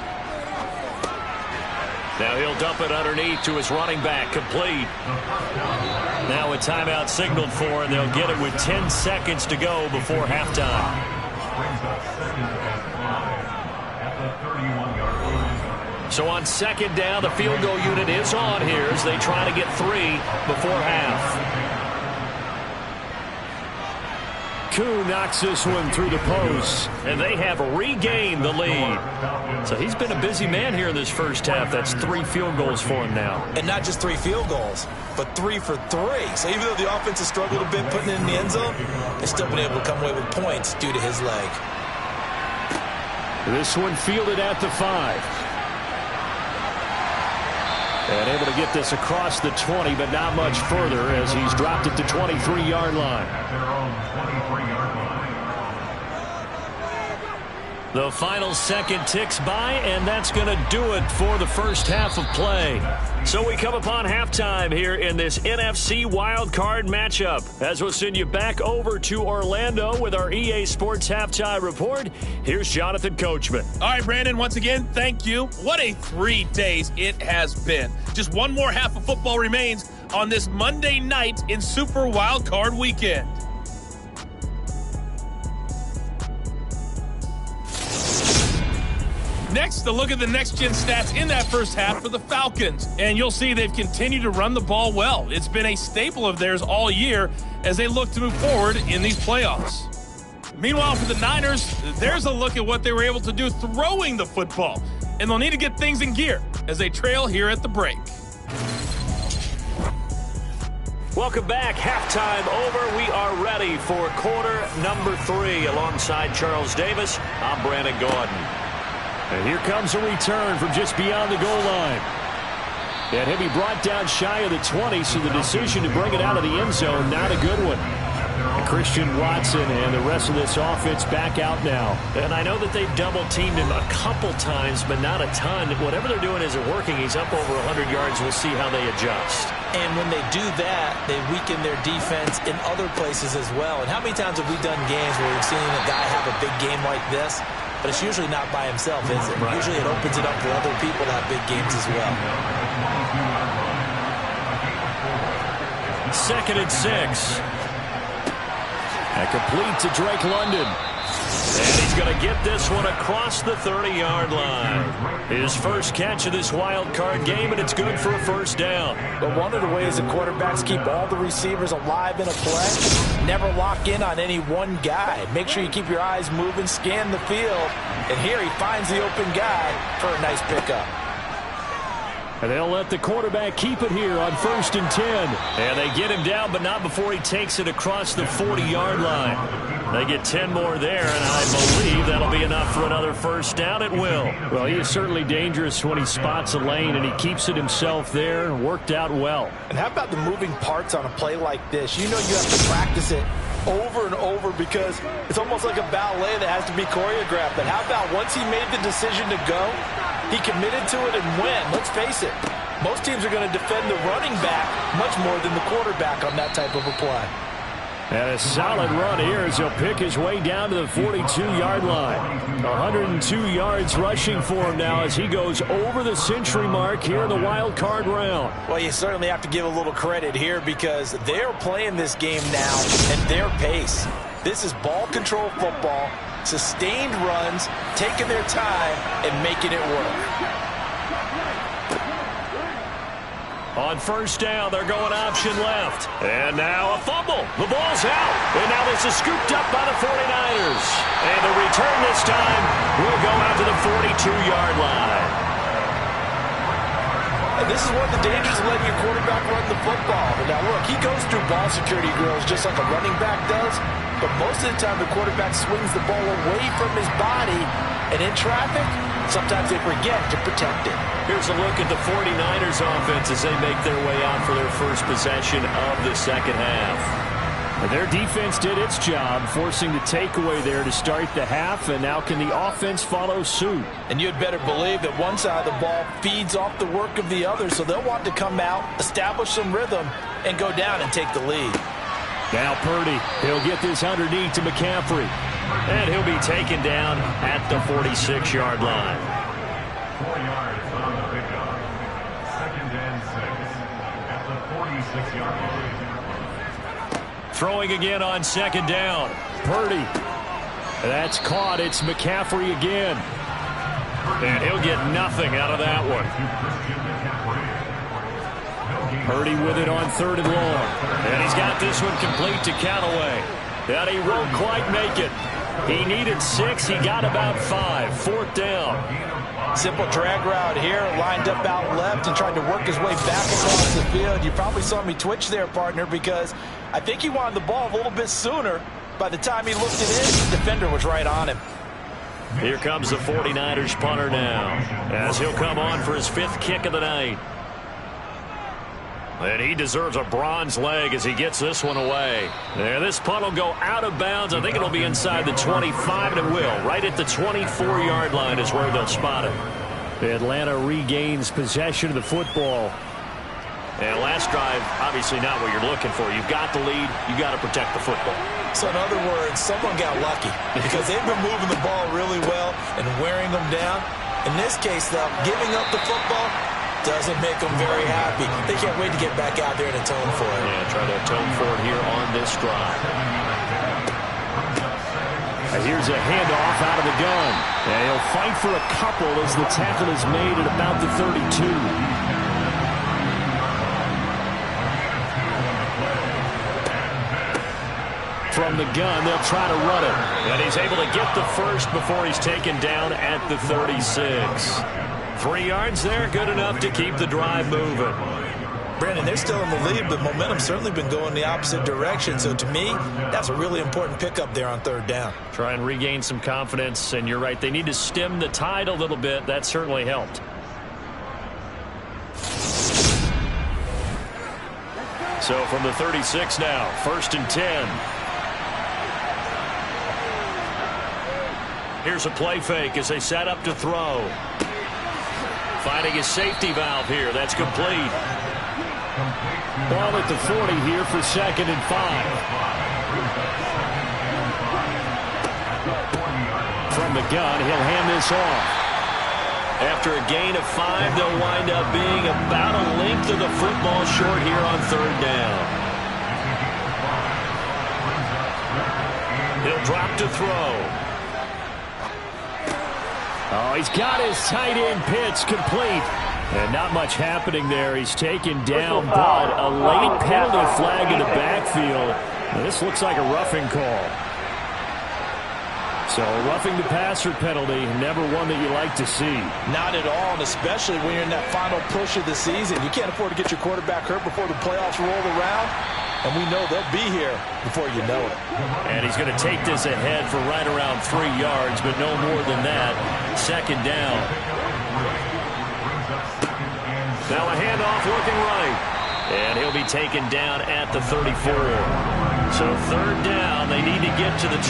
Now he'll dump it underneath to his running back, complete. Now a timeout signaled for, and they'll get it with 10 seconds to go before halftime. So on 2nd down, the field goal unit is on here as they try to get 3 before half. Koo knocks this one through the post. And they have regained the lead. So he's been a busy man here in this first half. That's 3 field goals for him now. And not just 3 field goals, but 3 for 3. So even though the offense has struggled a bit putting it in the end zone, they've still been able to come away with points due to his leg. This one fielded at the 5. And able to get this across the 20, but not much further as he's dropped it to 23-yard line. The final second ticks by, and that's going to do it for the first half of play. So we come upon halftime here in this NFC wildcard matchup. As we'll send you back over to Orlando with our EA Sports Halftime Report, here's Jonathan Coachman. All right, Brandon, once again, thank you. What a 3 days it has been. Just one more half of football remains on this Monday night in Super Wildcard Weekend. Next, a look at the next-gen stats in that first half for the Falcons. And you'll see they've continued to run the ball well. It's been a staple of theirs all year as they look to move forward in these playoffs. Meanwhile, for the Niners, there's a look at what they were able to do throwing the football. And they'll need to get things in gear as they trail here at the break. Welcome back. Halftime over. We are ready for quarter number 3. Alongside Charles Davis, I'm Brandon Gordon. And here comes a return from just beyond the goal line. And he'll be brought down shy of the 20, so the decision to bring it out of the end zone, not a good one. And Christian Watson and the rest of this offense back out now. And I know that they've double-teamed him a couple times, but not a ton. Whatever they're doing isn't working. He's up over 100 yards. We'll see how they adjust. And when they do that, they weaken their defense in other places as well. And how many times have we done games where we've seen a guy have a big game like this? But it's usually not by himself, is it? Right. Usually it opens it up for other people to have big games as well. 2nd and 6. And complete to Drake London. And he's going to get this one across the 30-yard line. His first catch of this wild card game, and it's good for a first down. But one of the ways the quarterbacks keep all the receivers alive in a play, never lock in on any one guy. Make sure you keep your eyes moving, scan the field, and here he finds the open guy for a nice pickup. And they'll let the quarterback keep it here on 1st and 10. And they get him down, but not before he takes it across the 40-yard line. They get 10 more there, and I believe that'll be enough for another first down. It will. Well, he is certainly dangerous when he spots a lane, and he keeps it himself there. Worked out well. And how about the moving parts on a play like this? You know you have to practice it over and over because it's almost like a ballet that has to be choreographed. But how about once he made the decision to go, he committed to it and went. Let's face it, most teams are going to defend the running back much more than the quarterback on that type of a play. And a solid run here as he'll pick his way down to the 42-yard line. 102 yards rushing for him now as he goes over the century mark here in the wild card round. Well, you certainly have to give a little credit here because they're playing this game now at their pace. This is ball control football, sustained runs, taking their time and making it work. On first down, they're going option left. And now a fumble. The ball's out. And now this is scooped up by the 49ers. And the return this time will go out to the 42-yard line. And this is one of the dangers of letting your quarterback run the football. But now look, he goes through ball security drills just like a running back does. But most of the time the quarterback swings the ball away from his body. And in traffic, sometimes they forget to protect it. Here's a look at the 49ers offense as they make their way out for their first possession of the second half. And their defense did its job, forcing the takeaway there to start the half, and now can the offense follow suit? And you'd better believe that one side of the ball feeds off the work of the other, so they'll want to come out, establish some rhythm, and go down and take the lead. Now Purdy, he'll get this underneath to McCaffrey. And he'll be taken down at the 46-yard line. 4 yards on the pickup. 2nd and 6 at the 46-yard line. Throwing again on 2nd down. Purdy. That's caught. It's McCaffrey again. And he'll get nothing out of that one. Purdy with it on 3rd and long. And he's got this one complete to Callaway. And he won't quite make it. He needed 6. He got about 5. 4th down. Simple drag route here, lined up out left and tried to work his way back across the field. You probably saw me twitch there, partner, because I think he wanted the ball a little bit sooner. By the time he looked it in, the defender was right on him. Here comes the 49ers punter now, as he'll come on for his 5th kick of the night. And he deserves a bronze leg as he gets this one away. And this punt will go out of bounds. I think it'll be inside the 25, and it will. Right at the 24-yard line is where they'll spot it. Atlanta regains possession of the football. And last drive, obviously not what you're looking for. You've got the lead. You've got to protect the football. So in other words, someone got lucky because they've been moving the ball really well and wearing them down. In this case, though, giving up the football doesn't make them very happy. They can't wait to get back out there and atone for it. Yeah, try to atone for it here on this drive. And here's a handoff out of the gun. And he'll fight for a couple as the tackle is made at about the 32. From the gun, they'll try to run it. And he's able to get the first before he's taken down at the 36. 3 yards there, good enough to keep the drive moving. Brandon, they're still in the lead, but momentum's certainly been going the opposite direction. So to me, that's a really important pickup there on 3rd down. Try and regain some confidence, and you're right. They need to stem the tide a little bit. That certainly helped. So from the 36 now, 1st and 10. Here's a play fake as they set up to throw. Finding his safety valve here. That's complete. Ball at the 40 here for 2nd and 5. From the gun, he'll hand this off. After a gain of 5, they'll wind up being about a length of the football short here on 3rd down. He'll drop to throw. Oh, he's got his tight end pitch complete. And not much happening there. He's taken down, but a late penalty flag in the backfield. Now, this looks like a roughing call. So roughing the passer penalty, never one that you like to see. Not at all, and especially when you're in that final push of the season. You can't afford to get your quarterback hurt before the playoffs roll around. And we know they'll be here before you know it. And he's going to take this ahead for right around 3 yards, but no more than that. 2nd down. Now a handoff looking right. And he'll be taken down at the 34. So 3rd down, they need to get to the 28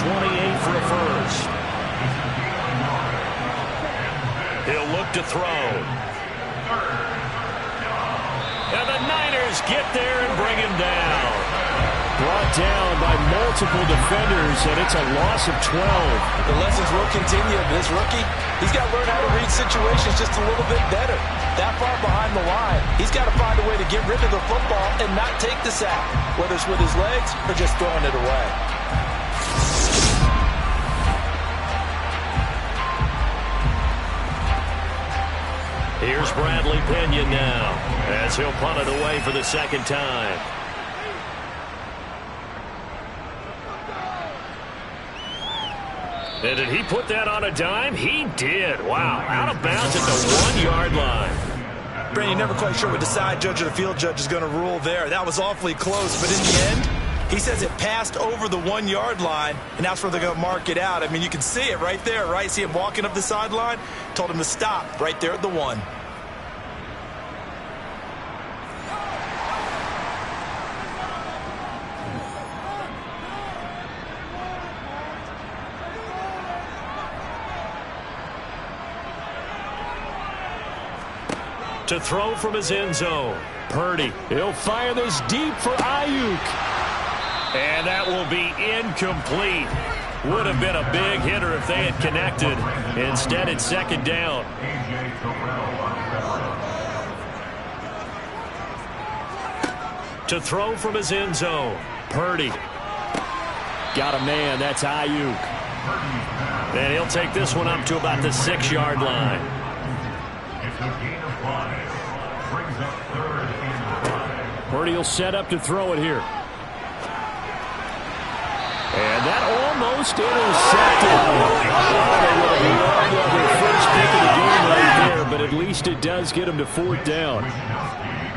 for a first. He'll look to throw. And the Niners get there and bring him down. Brought down by multiple defenders, and it's a loss of 12. The lessons will continue. This rookie, he's got to learn how to read situations just a little bit better. That far behind the line, he's got to find a way to get rid of the football and not take the sack, whether it's with his legs or just throwing it away. Here's Bradley Pinion now, as he'll punt it away for the 2nd time. And did he put that on a dime? He did. Wow, out of bounds at the 1-yard line. Brandon, you're never quite sure what the side judge or the field judge is going to rule there. That was awfully close, but in the end, he says it passed over the 1-yard line, and that's where they're going to mark it out. I mean, you can see it right there, right? See him walking up the sideline? Told him to stop right there at the 1. To throw from his end zone. Purdy, he'll fire this deep for Ayuk. And that will be incomplete. Would have been a big hitter if they had connected. Instead, it's 2nd down. To throw from his end zone. Purdy. Got a man, that's Ayuk. And he'll take this one up to about the 6-yard line. Purdy will set up to throw it here. And that almost intercepted. They would have loved their first pick of the game right there, but at least it does get him to 4th down.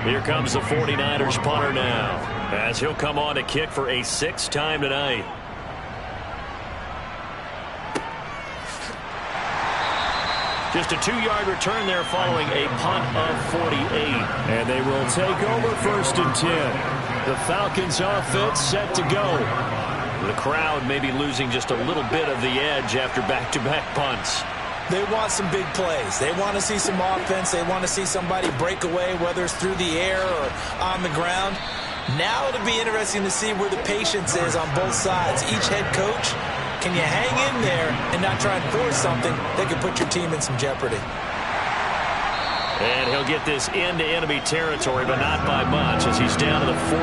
Here comes the 49ers punter now, as he'll come on to kick for a 6th time tonight. Just a 2-yard return there following a punt of 48. And they will take over 1st and 10. The Falcons offense set to go. The crowd may be losing just a little bit of the edge after back-to-back punts. They want some big plays. They want to see some offense. They want to see somebody break away, whether it's through the air or on the ground. Now it'll be interesting to see where the patience is on both sides. Each head coach, can you hang in there and not try and force something that could put your team in some jeopardy? And he'll get this into enemy territory, but not by much as he's down to the 48.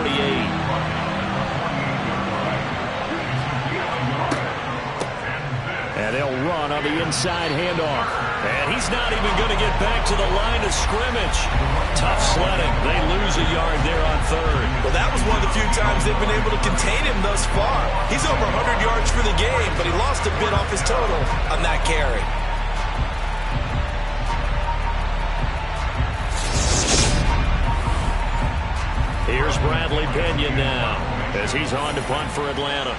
And they'll run on the inside handoff. And he's not even going to get back to the line of scrimmage. Tough sledding. They lose a yard there on 3rd. Well, that was one of the few times they've been able to contain him thus far. He's over 100 yards for the game, but he lost a bit off his total on that carry. Here's Bradley Pinion now as he's on to punt for Atlanta.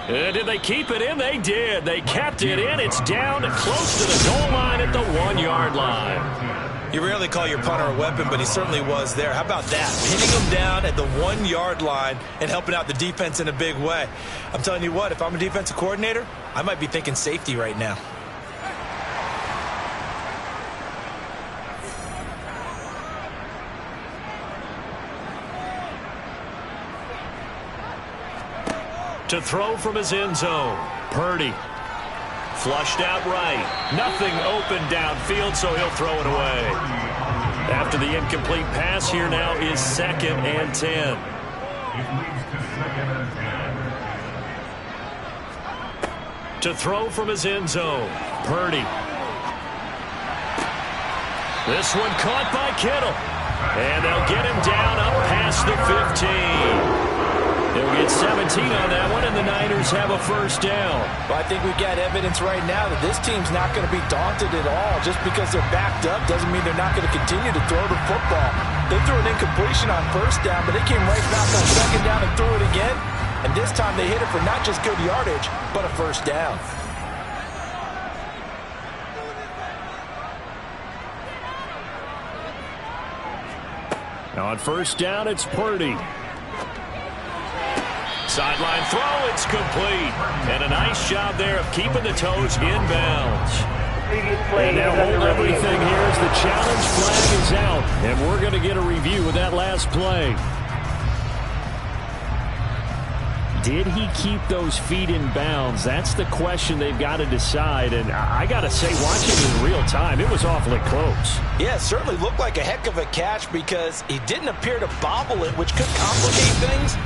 Did they keep it in? They did. They kept it in. It's down close to the goal line at the 1-yard line. You rarely call your punter a weapon, but he certainly was there. How about that? Pinning him down at the 1-yard line and helping out the defense in a big way. I'm telling you what, if I'm a defensive coordinator, I might be thinking safety right now. To throw from his end zone. Purdy. Flushed out right. Nothing open downfield, so he'll throw it away. After the incomplete pass, here now is 2nd and 10. It leads to 2nd and 10. To throw from his end zone. Purdy. This one caught by Kittle. And they'll get him down up past the 15. They'll get 17 on that one, and the Niners have a 1st down. Well, I think we've got evidence right now that this team's not going to be daunted at all. Just because they're backed up doesn't mean they're not going to continue to throw the football. They threw an incompletion on 1st down, but they came right back on 2nd down and threw it again. And this time they hit it for not just good yardage, but a 1st down. Now on 1st down, it's Purdy. Sideline throw, it's complete. And a nice job there of keeping the toes inbounds. And now hold everything here as the challenge flag is out. And we're going to get a review of that last play. Did he keep those feet in bounds? That's the question they've got to decide. And I got to say, watching it in real time, it was awfully close. Yeah, it certainly looked like a heck of a catch because he didn't appear to bobble it, which could complicate things.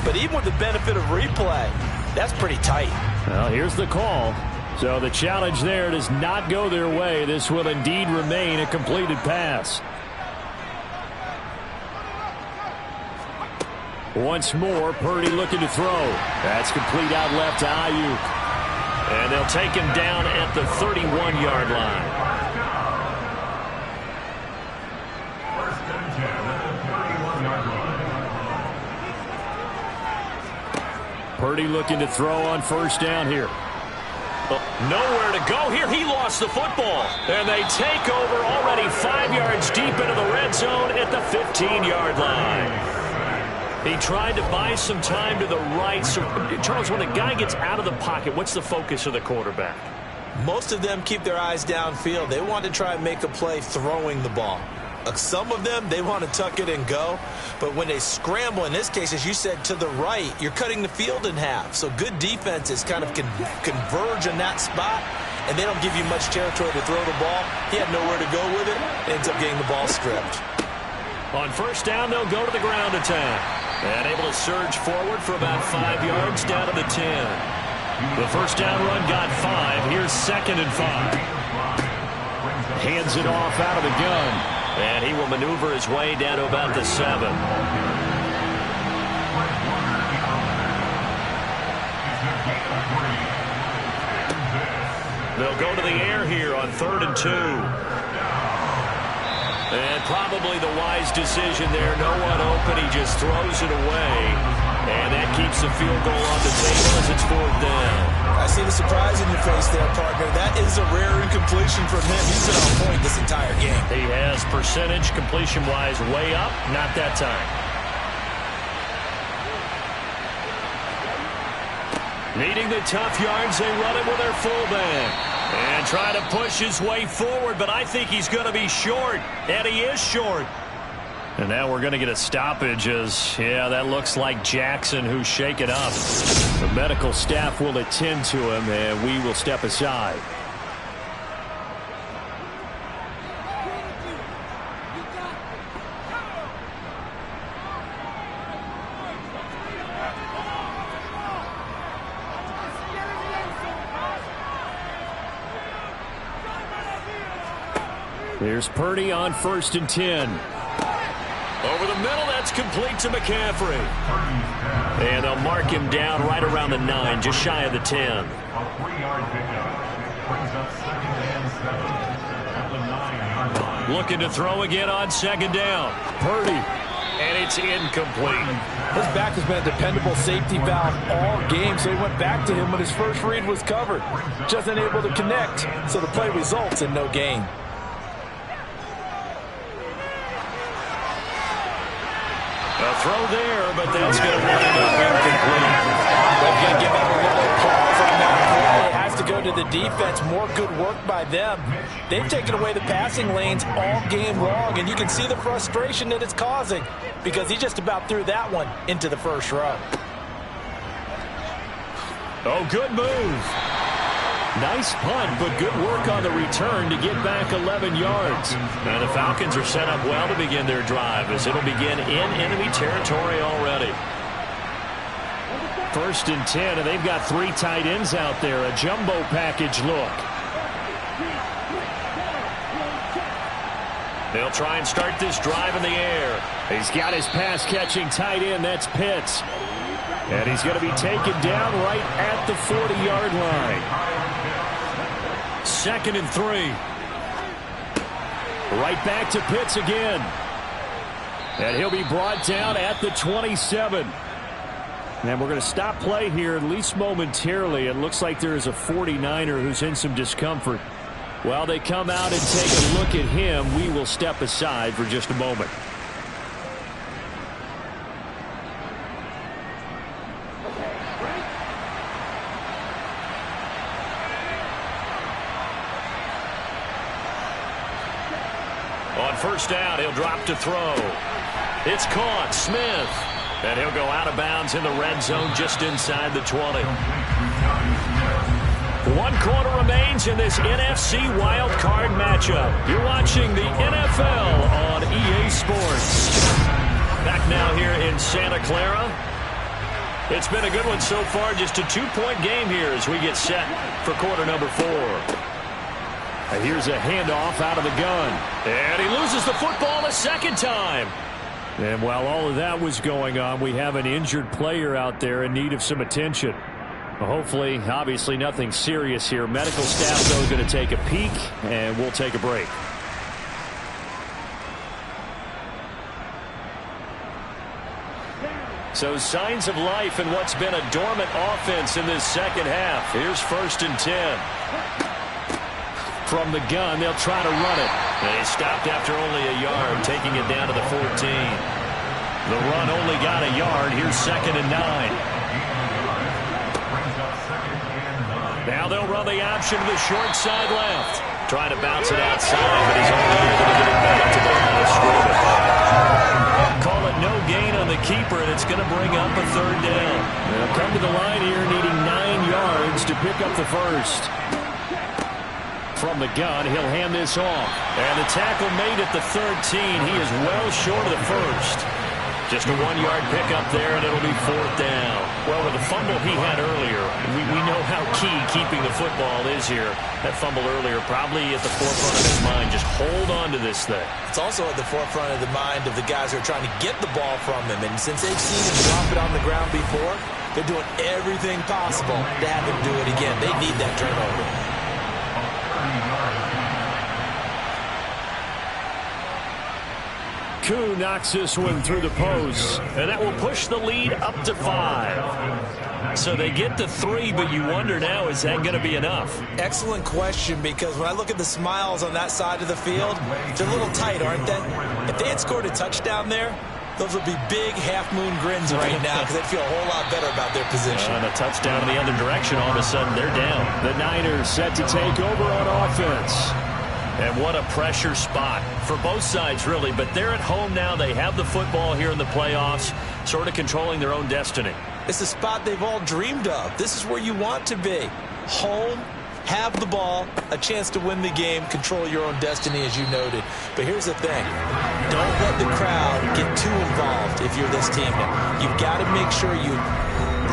But even with the benefit of replay, that's pretty tight. Well, here's the call. So the challenge there does not go their way. This will indeed remain a completed pass. Once more, Purdy looking to throw. That's complete out left to Ayuk. And they'll take him down at the 31-yard line. 1st and 10 at the 31-yard line. Purdy looking to throw on 1st down here. Nowhere to go here. He lost the football. And they take over already 5 yards deep into the red zone at the 15-yard line. He tried to buy some time to the right. So, Charles, when a guy gets out of the pocket, what's the focus of the quarterback? Most of them keep their eyes downfield. They want to try and make a play throwing the ball. Some of them, they want to tuck it and go. But when they scramble, in this case, as you said, to the right, you're cutting the field in half. So good defenses kind of converge in that spot, and they don't give you much territory to throw the ball. He had nowhere to go with it. Ends up getting the ball stripped. On 1st down, they'll go to the ground attack. And able to surge forward for about 5 yards down to the 10. The 1st down run got 5. Here's 2nd and 5. Hands it off out of the gun. And he will maneuver his way down to about the 7. They'll go to the air here on 3rd and 2. And probably the wise decision there. No one open. He just throws it away. And that keeps the field goal on the table as it's 4th down. I see the surprise in your face there, partner. That is a rare incompletion from him. He's been on point this entire game. He has percentage completion-wise way up. Not that time. Needing the tough yards, they run it with their fullback. And try to push his way forward, but I think he's going to be short. And he is short. And now we're going to get a stoppage as, yeah, that looks like Jackson who's shaken up. The medical staff will attend to him, and we will step aside. Here's Purdy on 1st and 10. Over the middle, that's complete to McCaffrey. And they'll mark him down right around the 9, just shy of the 10. A 3-yard pickup brings up 2nd and 7 at the 9-yard line. Looking to throw again on 2nd down. Purdy. And it's incomplete. His back has been a dependable safety valve all game, so he went back to him when his first read was covered. Just unable to connect, so the play results in no gain. A throw there, but that's going to wind up incomplete. They're going to give up a little pause on that play. It has to go to the defense. More good work by them. They've taken away the passing lanes all game long, and you can see the frustration that it's causing because he just about threw that one into the first row. Oh, good move. Nice punt, but good work on the return to get back 11 yards. And the Falcons are set up well to begin their drive as it'll begin in enemy territory already. 1st and 10, and they've got 3 tight ends out there. A jumbo package look. They'll try and start this drive in the air. He's got his pass-catching tight end. That's Pitts. And he's going to be taken down right at the 40-yard line. 2nd and 3. Right back to Pitts again. And he'll be brought down at the 27. And we're going to stop play here, at least momentarily. It looks like there is a 49er who's in some discomfort. While they come out and take a look at him, we will step aside for just a moment. On 1st down, he'll drop to throw. It's caught. Smith. And he'll go out of bounds in the red zone just inside the 20. 1 quarter remains in this NFC Wild Card matchup. You're watching the NFL on EA Sports. Back now here in Santa Clara. It's been a good one so far. Just a 2-point game here as we get set for quarter number 4. And here's a handoff out of the gun. And he loses the football a 2nd time. And while all of that was going on, we have an injured player out there in need of some attention. Hopefully, obviously nothing serious here. Medical staff, though, is going to take a peek, and we'll take a break. So signs of life in what's been a dormant offense in this 2nd half. Here's 1st and 10. From the gun, they'll try to run it. They stopped after only a yard, taking it down to the 14. The run only got a yard. Here's 2nd and 9. Now they'll run the option to the short side left. Trying to bounce it outside, but he's only able to get it back to the line of scrimmage. Call it no gain on the keeper, and it's going to bring up a 3rd down. They'll come to the line here needing 9 yards to pick up the first. From the gun, he'll hand this off. And the tackle made at the 13. He is well short of the first. Just a 1-yard pickup there, and it'll be 4th down. Well, with the fumble he had earlier, we know how key keeping the football is here. That fumble earlier probably at the forefront of his mind. Just hold on to this thing. It's also at the forefront of the mind of the guys who are trying to get the ball from him. And since they've seen him drop it on the ground before, they're doing everything possible to have him do it again. They need that turnover. Koo knocks this one through the post, and that will push the lead up to 5. So they get to 3, but you wonder now, is that going to be enough? Excellent question, because when I look at the smiles on that side of the field, they're a little tight, aren't they? If they had scored a touchdown there, those would be big half-moon grins right now because they'd feel a whole lot better about their position. And a touchdown in the other direction, all of a sudden they're down. The Niners set to take over on offense. And what a pressure spot for both sides, really. But they're at home now. They have the football here in the playoffs, sort of controlling their own destiny. It's the spot they've all dreamed of. This is where you want to be. Home, have the ball, a chance to win the game, control your own destiny, as you noted. But here's the thing. Don't let the crowd get too involved if you're this team now. You've got to make sure you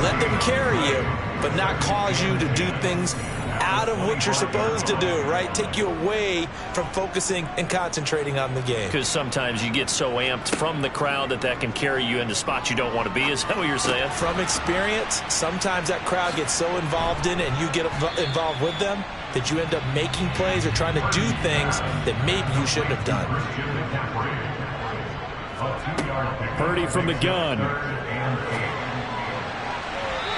let them carry you, but not cause you to do things out of what you're supposed to do, right? Take you away from focusing and concentrating on the game. Because sometimes you get so amped from the crowd that can carry you into spots you don't want to be. Is that what you're saying? From experience, sometimes that crowd gets so involved in it and you get involved with them that you end up making plays or trying to do things that maybe you shouldn't have done. Purdy from the gun.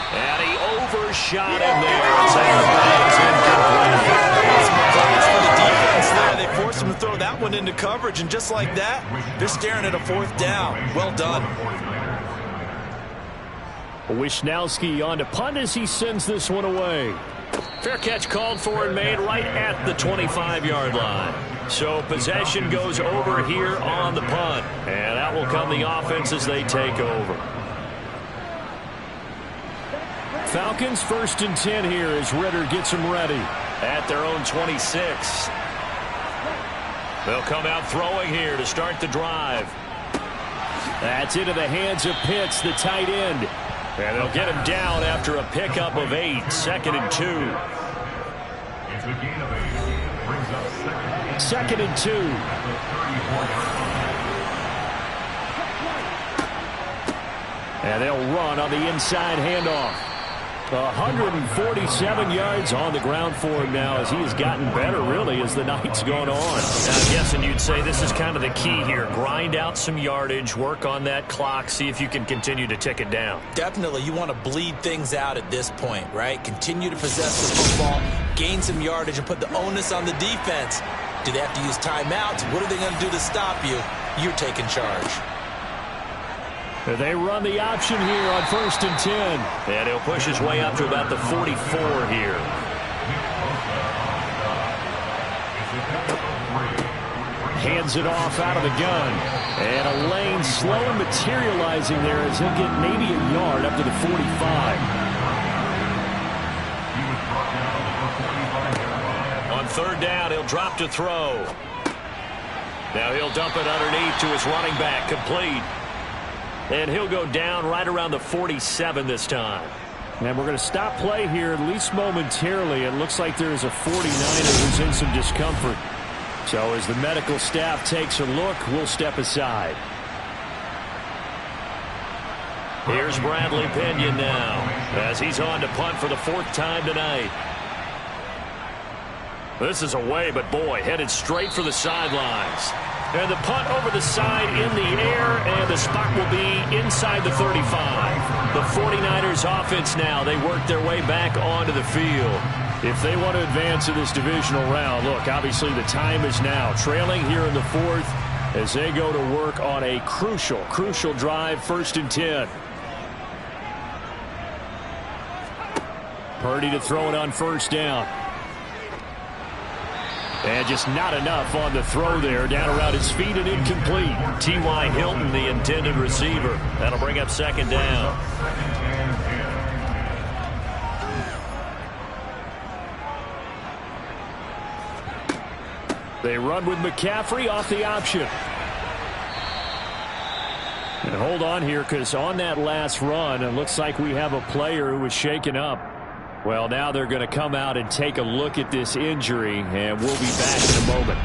And he overshot him there. For the defense there, they forced him to throw that one into coverage, and just like that, they're staring at a 4th down. Well done. Wishnowski on to punt as he sends this one away. Fair catch called for and made right at the 25-yard line. So possession goes over here on the punt, and out will come the offense as they take over. Falcons 1st and 10 here as Ritter gets them ready at their own 26. They'll come out throwing here to start the drive. That's into the hands of Pitts, the tight end. And they'll get him down after a pickup of 8, 2nd and 2. It's a gain of 8. Brings up 2nd and 2. And they'll run on the inside handoff. 147 yards on the ground for him now as he has gotten better, really, as the night's gone on. I'm guessing you'd say this is kind of the key here. Grind out some yardage, work on that clock, see if you can continue to tick it down. Definitely. You want to bleed things out at this point, right? Continue to possess the football, gain some yardage, and put the onus on the defense. Do they have to use timeouts? What are they going to do to stop you? You're taking charge. They run the option here on 1st and 10. And he'll push his way up to about the 44 here. Hands it off out of the gun. And a lane slow and materializing there as he'll get maybe a yard up to the 45. On 3rd down, he'll drop to throw. Now he'll dump it underneath to his running back, complete. And he'll go down right around the 47 this time. And we're going to stop play here, at least momentarily. It looks like there is a 49er who's in some discomfort. So as the medical staff takes a look, we'll step aside. Here's Bradley Pinion now, as he's on to punt for the 4th time tonight. This is away, but boy, headed straight for the sidelines. And the punt over the side in the air, and the spot will be inside the 35. The 49ers offense now, they work their way back onto the field. If they want to advance in this divisional round, look, obviously the time is now. Trailing here in the 4th as they go to work on a crucial drive, 1st and 10. Purdy to throw it on 1st down. And just not enough on the throw there. Down around his feet and incomplete. T.Y. Hilton, the intended receiver. That'll bring up 2nd down. They run with McCaffrey off the option. And hold on here, because on that last run, it looks like we have a player who was shaken up. Well, now they're going to come out and take a look at this injury, and we'll be back in a moment.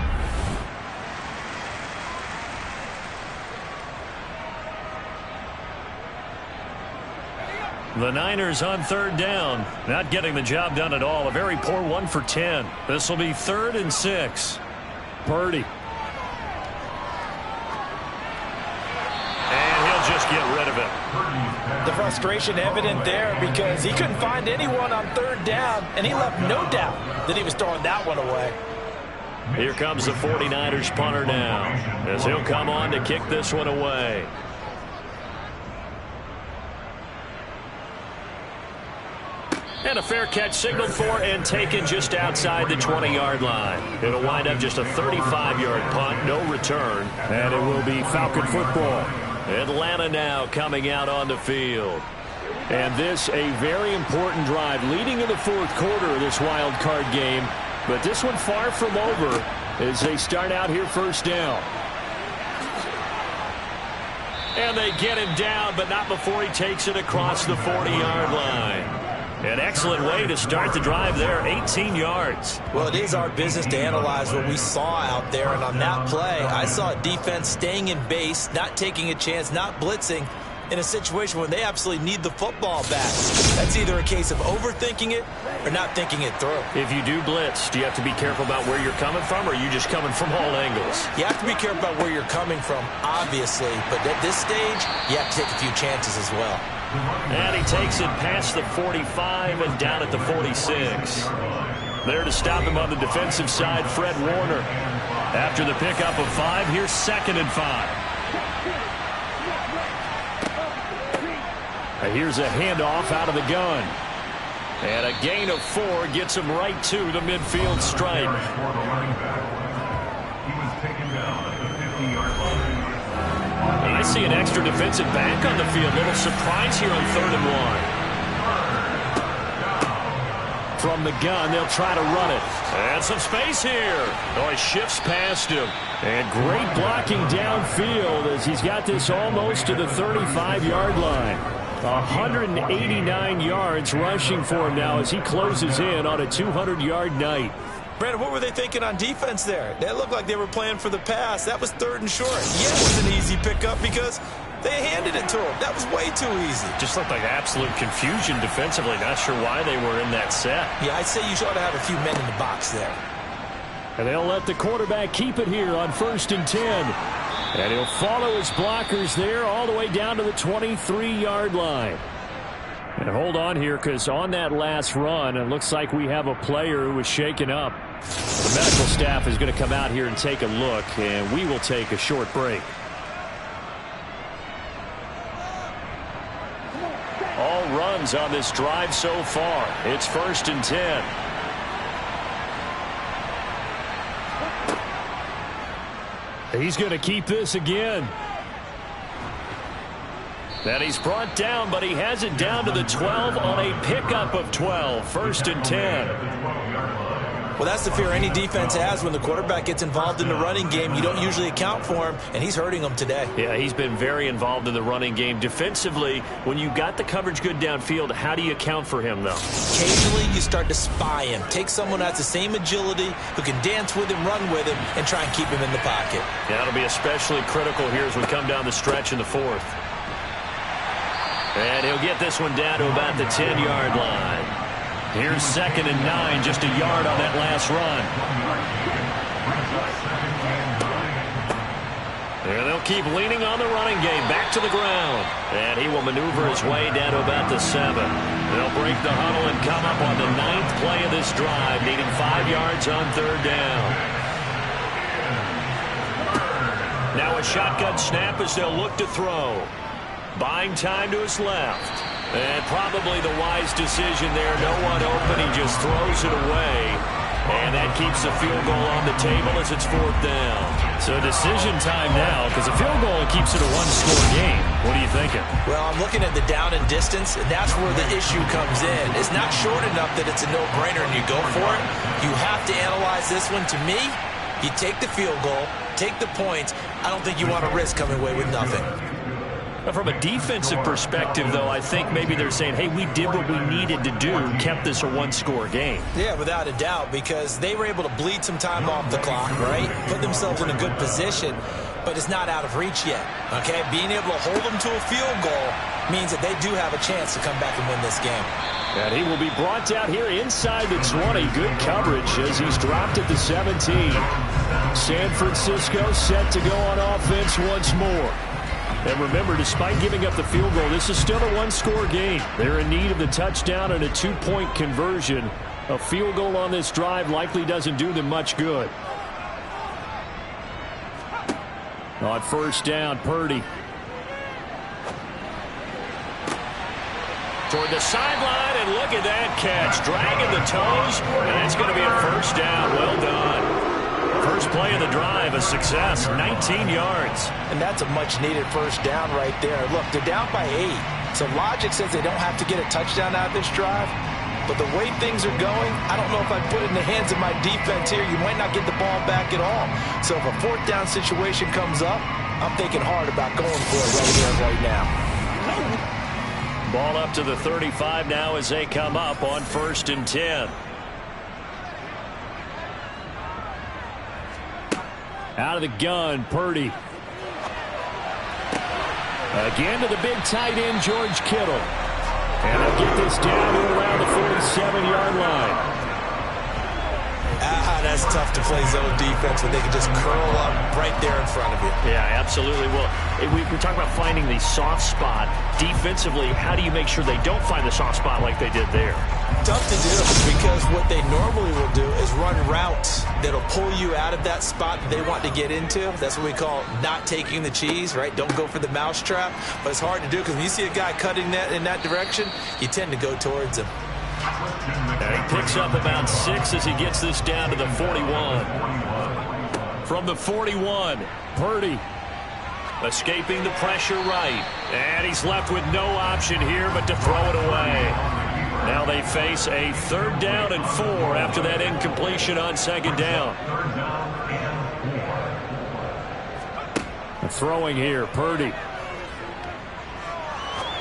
The Niners on 3rd down, not getting the job done at all. A very poor 1 for 10. This will be 3rd and 6. Purdy. get rid of it. The frustration evident there because he couldn't find anyone on third down, and he left no doubt that he was throwing that one away. Here comes the 49ers punter now, as he'll come on to kick this one away. And a fair catch signaled for and taken just outside the 20-yard line. It'll wind up just a 35-yard punt, no return. And it will be Falcon football. Atlanta now coming out on the field. And this a very important drive leading in the fourth quarter of this wild card game. But this one far from over as they start out here first down. And they get him down, but not before he takes it across the 40-yard line. An excellent way to start the drive there, 18 yards. Well, it is our business to analyze what we saw out there, and on that play, I saw a defense staying in base, not taking a chance, not blitzing, in a situation where they absolutely need the football back. That's either a case of overthinking it or not thinking it through. If you do blitz, do you have to be careful about where you're coming from, or are you just coming from all angles? You have to be careful about where you're coming from, obviously, but at this stage, you have to take a few chances as well. And he takes it past the 45 and down at the 46. There to stop him on the defensive side, Fred Warner. After the pickup of 5, here's 2nd and 5. Here's a handoff out of the gun. And a gain of 4 gets him right to the midfield stripe. He was taken down at the 50-yard line. I see an extra defensive back on the field. Little surprise here on 3rd and 1. From the gun, they'll try to run it. And some space here. Oh, he shifts past him. And great blocking downfield as he's got this almost to the 35-yard line. 189 yards rushing for him now as he closes in on a 200-yard night. Brandon, what were they thinking on defense there? They looked like they were playing for the pass. That was 3rd and short. Yeah, it was an easy pickup because they handed it to him. That was way too easy. Just looked like absolute confusion defensively. Not sure why they were in that set. Yeah, I'd say you ought to have a few men in the box there. And they'll let the quarterback keep it here on 1st and 10. And he'll follow his blockers there all the way down to the 23-yard line. And hold on here, because on that last run, it looks like we have a player who was shaken up. The medical staff is going to come out here and take a look, and we will take a short break. All runs on this drive so far. It's 1st and 10. He's going to keep this again. And he's brought down, but he has it down to the 12 on a pickup of 12. 1st and 10. Well, that's the fear any defense has when the quarterback gets involved in the running game. You don't usually account for him, and he's hurting them today. Yeah, he's been very involved in the running game. Defensively, when you got the coverage good downfield, how do you account for him, though? Occasionally, you start to spy him. Take someone who has the same agility, who can dance with him, run with him, and try and keep him in the pocket. Yeah, that'll be especially critical here as we come down the stretch in the 4th. And he'll get this one down to about the 10-yard line. Here's 2nd and 9, just a yard on that last run. And they'll keep leaning on the running game, back to the ground. And he will maneuver his way down to about the 7. They'll break the huddle and come up on the 9th play of this drive, needing 5 yards on 3rd down. Now a shotgun snap as they'll look to throw. Buying time to his left. And probably the wise decision there. No one open. He just throws it away. And that keeps the field goal on the table as it's 4th down. So decision time now, because a field goal keeps it a one-score game. What are you thinking? Well, I'm looking at the down and distance, and that's where the issue comes in. It's not short enough that it's a no-brainer and you go for it. You have to analyze this one. To me, you take the field goal, take the points. I don't think you want to risk coming away with nothing. From a defensive perspective, though, I think maybe they're saying, hey, we did what we needed to do, kept this a one-score game. Yeah, without a doubt, because they were able to bleed some time off the clock, right? Put themselves in a good position, but it's not out of reach yet, okay? Being able to hold them to a field goal means that they do have a chance to come back and win this game. And he will be brought down here inside the 20. Good coverage as he's dropped at the 17. San Francisco set to go on offense once more. And remember, despite giving up the field goal, this is still a one-score game. They're in need of the touchdown and a two-point conversion. A field goal on this drive likely doesn't do them much good. On first down, Purdy. Toward the sideline, and look at that catch. Dragging the toes, and it's going to be a first down. Well done. First play of the drive, a success, 19 yards. And that's a much-needed first down right there. Look, they're down by 8. So logic says they don't have to get a touchdown out of this drive. But the way things are going, I don't know if I'd put it in the hands of my defense here. You might not get the ball back at all. So if a fourth down situation comes up, I'm thinking hard about going for it right here, right now. Ball up to the 35 now as they come up on 1st and 10. Out of the gun, Purdy. Again to the big tight end, George Kittle. And they'll get this down to around the 47-yard line. That's tough to play zone defense when they can just curl up right there in front of you. Yeah, absolutely. Well, we talk about finding the soft spot. Defensively, how do you make sure they don't find the soft spot like they did there? Tough to do because what they normally will do is run routes that'll pull you out of that spot that they want to get into. That's what we call not taking the cheese, right? Don't go for the mousetrap. But it's hard to do because when you see a guy cutting that in that direction, you tend to go towards him. And he picks up about 6 as he gets this down to the 41. From the 41, Purdy escaping the pressure right. And he's left with no option here but to throw it away. Now they face a 3rd down and 4 after that incompletion on 2nd down. Throwing here, Purdy.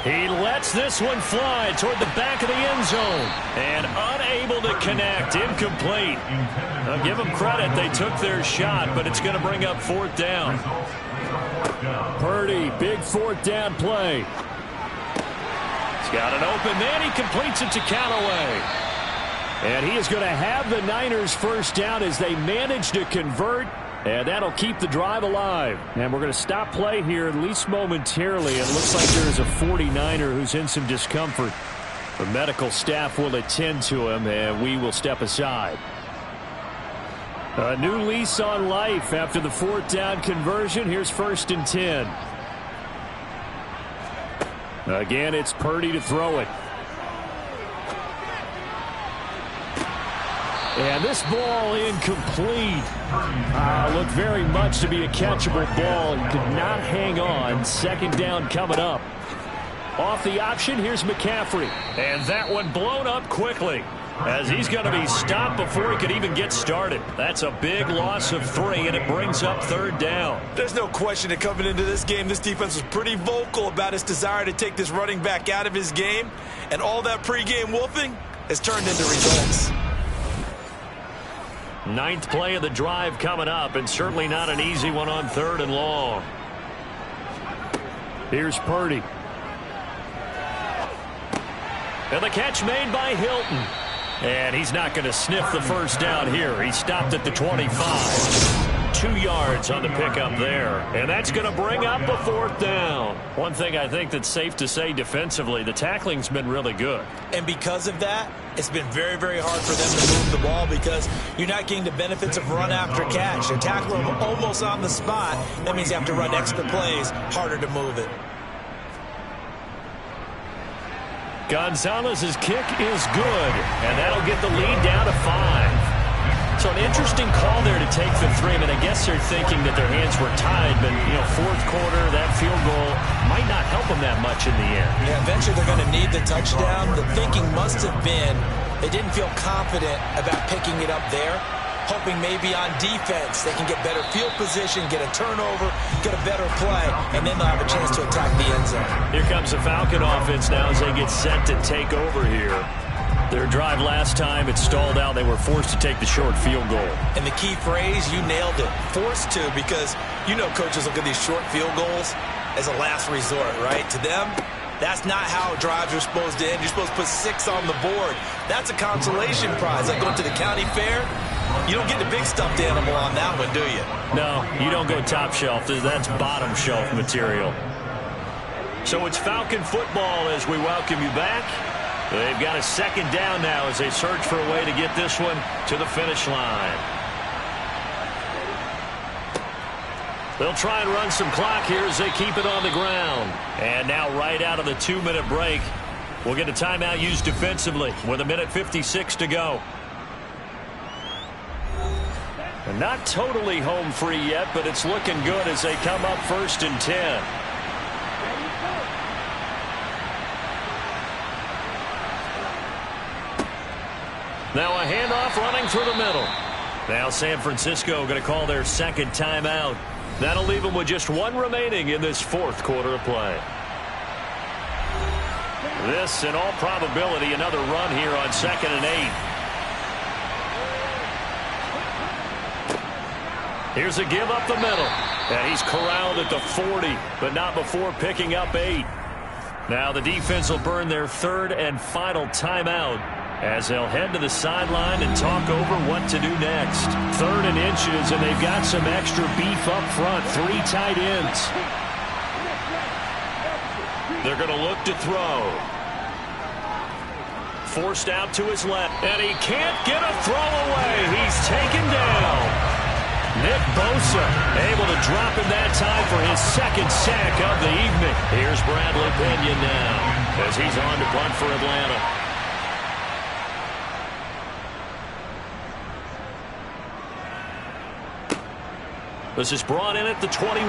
He lets this one fly toward the back of the end zone. And unable to connect. Incomplete. I'll give them credit. They took their shot, but it's going to bring up 4th down. Purdy, big 4th down play. He's got an open man. He completes it to Callaway. And he is going to have the Niners first down as they manage to convert. And that'll keep the drive alive. And we're going to stop play here, at least momentarily. It looks like there's a 49er who's in some discomfort. The medical staff will attend to him, and we will step aside. A new lease on life after the 4th down conversion. Here's 1st and 10. Again, it's Purdy to throw it. And this ball incomplete. Looked very much to be a catchable ball. He could not hang on. 2nd down coming up. Off the option, here's McCaffrey. And that one blown up quickly as he's going to be stopped before he could even get started. That's a big loss of 3, and it brings up 3rd down. There's no question that coming into this game, this defense was pretty vocal about its desire to take this running back out of his game. And all that pregame wolfing has turned into results. 9th play of the drive coming up, and certainly not an easy one on 3rd and long. Here's Purdy. And the catch made by Hilton. And he's not going to sniff the first down here. He stopped at the 25. 2 yards on the pickup there. And that's going to bring up a 4th down. One thing I think that's safe to say defensively, the tackling's been really good. And because of that, it's been very, very hard for them to move the ball because you're not getting the benefits of run after catch. They're tackling them almost on the spot. That means you have to run extra plays, harder to move it. Gonzalez's kick is good, and that'll get the lead down to 5. So an interesting call there to take the 3. I mean, I guess they're thinking that their hands were tied, but, 4th quarter, that field goal might not help them that much in the end. Yeah, eventually they're going to need the touchdown. The thinking must have been they didn't feel confident about picking it up there, hoping maybe on defense they can get better field position, get a turnover, get a better play, and then they'll have a chance to attack the end zone. Here comes the Falcon offense now as they get set to take over here. Their drive last time, it stalled out. They were forced to take the short field goal. And the key phrase, you nailed it, forced to, because coaches look at these short field goals as a last resort, right? To them, that's not how drives are supposed to end. You're supposed to put 6 on the board. That's a consolation prize. Like going to the county fair, you don't get the big stuffed animal on that one, do you? No, you don't go top shelf. That's bottom shelf material. So it's Falcon football as we welcome you back. They've got a second down now as they search for a way to get this one to the finish line. They'll try and run some clock here as they keep it on the ground. And now right out of the 2-minute break, we'll get a timeout used defensively with 1:56 to go. And not totally home free yet, but it's looking good as they come up 1st and 10. Now a handoff running through the middle. Now San Francisco going to call their second timeout. That'll leave them with just one remaining in this 4th quarter of play. This, in all probability, another run here on 2nd and 8. Here's a give up the middle. And he's corralled at the 40, but not before picking up 8. Now the defense will burn their 3rd and final timeout as they'll head to the sideline and talk over what to do next. 3rd and inches, and they've got some extra beef up front. 3 tight ends. They're going to look to throw. Forced out to his left, and he can't get a throw away. He's taken down. Nick Bosa able to drop him that time for his 2nd sack of the evening. Here's Bradley Pinion now as he's on to punt for Atlanta. This is brought in at the 21.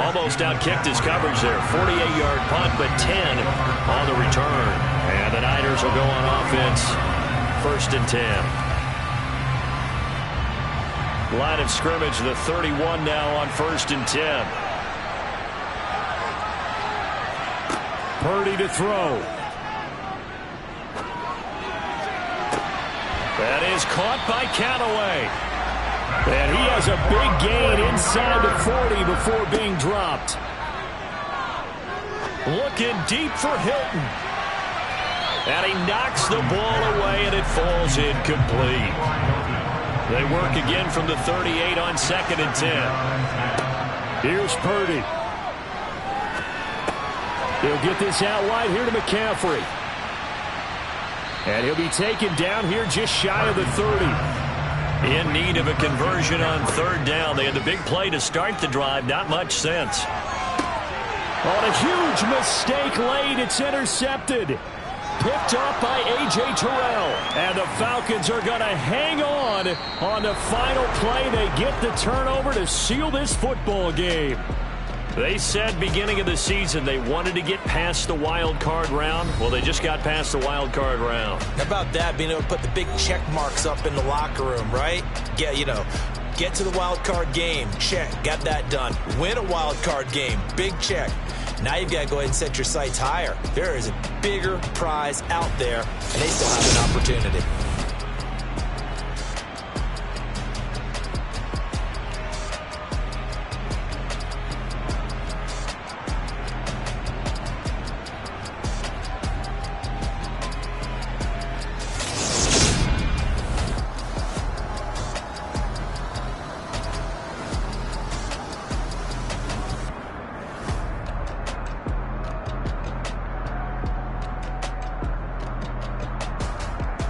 Almost outkicked his coverage there. 48-yard punt, but 10 on the return. And the Niners will go on offense. 1st and 10. Line of scrimmage, the 31 now on 1st and 10. Purdy to throw. That is caught by Callaway. And he has a big gain inside the 40 before being dropped. Looking deep for Hilton. And he knocks the ball away, and it falls incomplete. They work again from the 38 on 2nd and 10. Here's Purdy. He'll get this out wide here to McCaffrey. And he'll be taken down here just shy of the 30. In need of a conversion on 3rd down. They had the big play to start the drive. Not much sense. On a huge mistake late, it's intercepted. Picked up by A.J. Terrell. And the Falcons are going to hang on the final play. They get the turnover to seal this football game. They said beginning of the season they wanted to get past the wild card round. Well, they just got past the wild card round. How about that, being able to put the big check marks up in the locker room, right? Yeah, get to the wild card game. Check. Got that done. Win a wild card game. Big check. Now you've got to go ahead and set your sights higher. There is a bigger prize out there, and they still have an opportunity.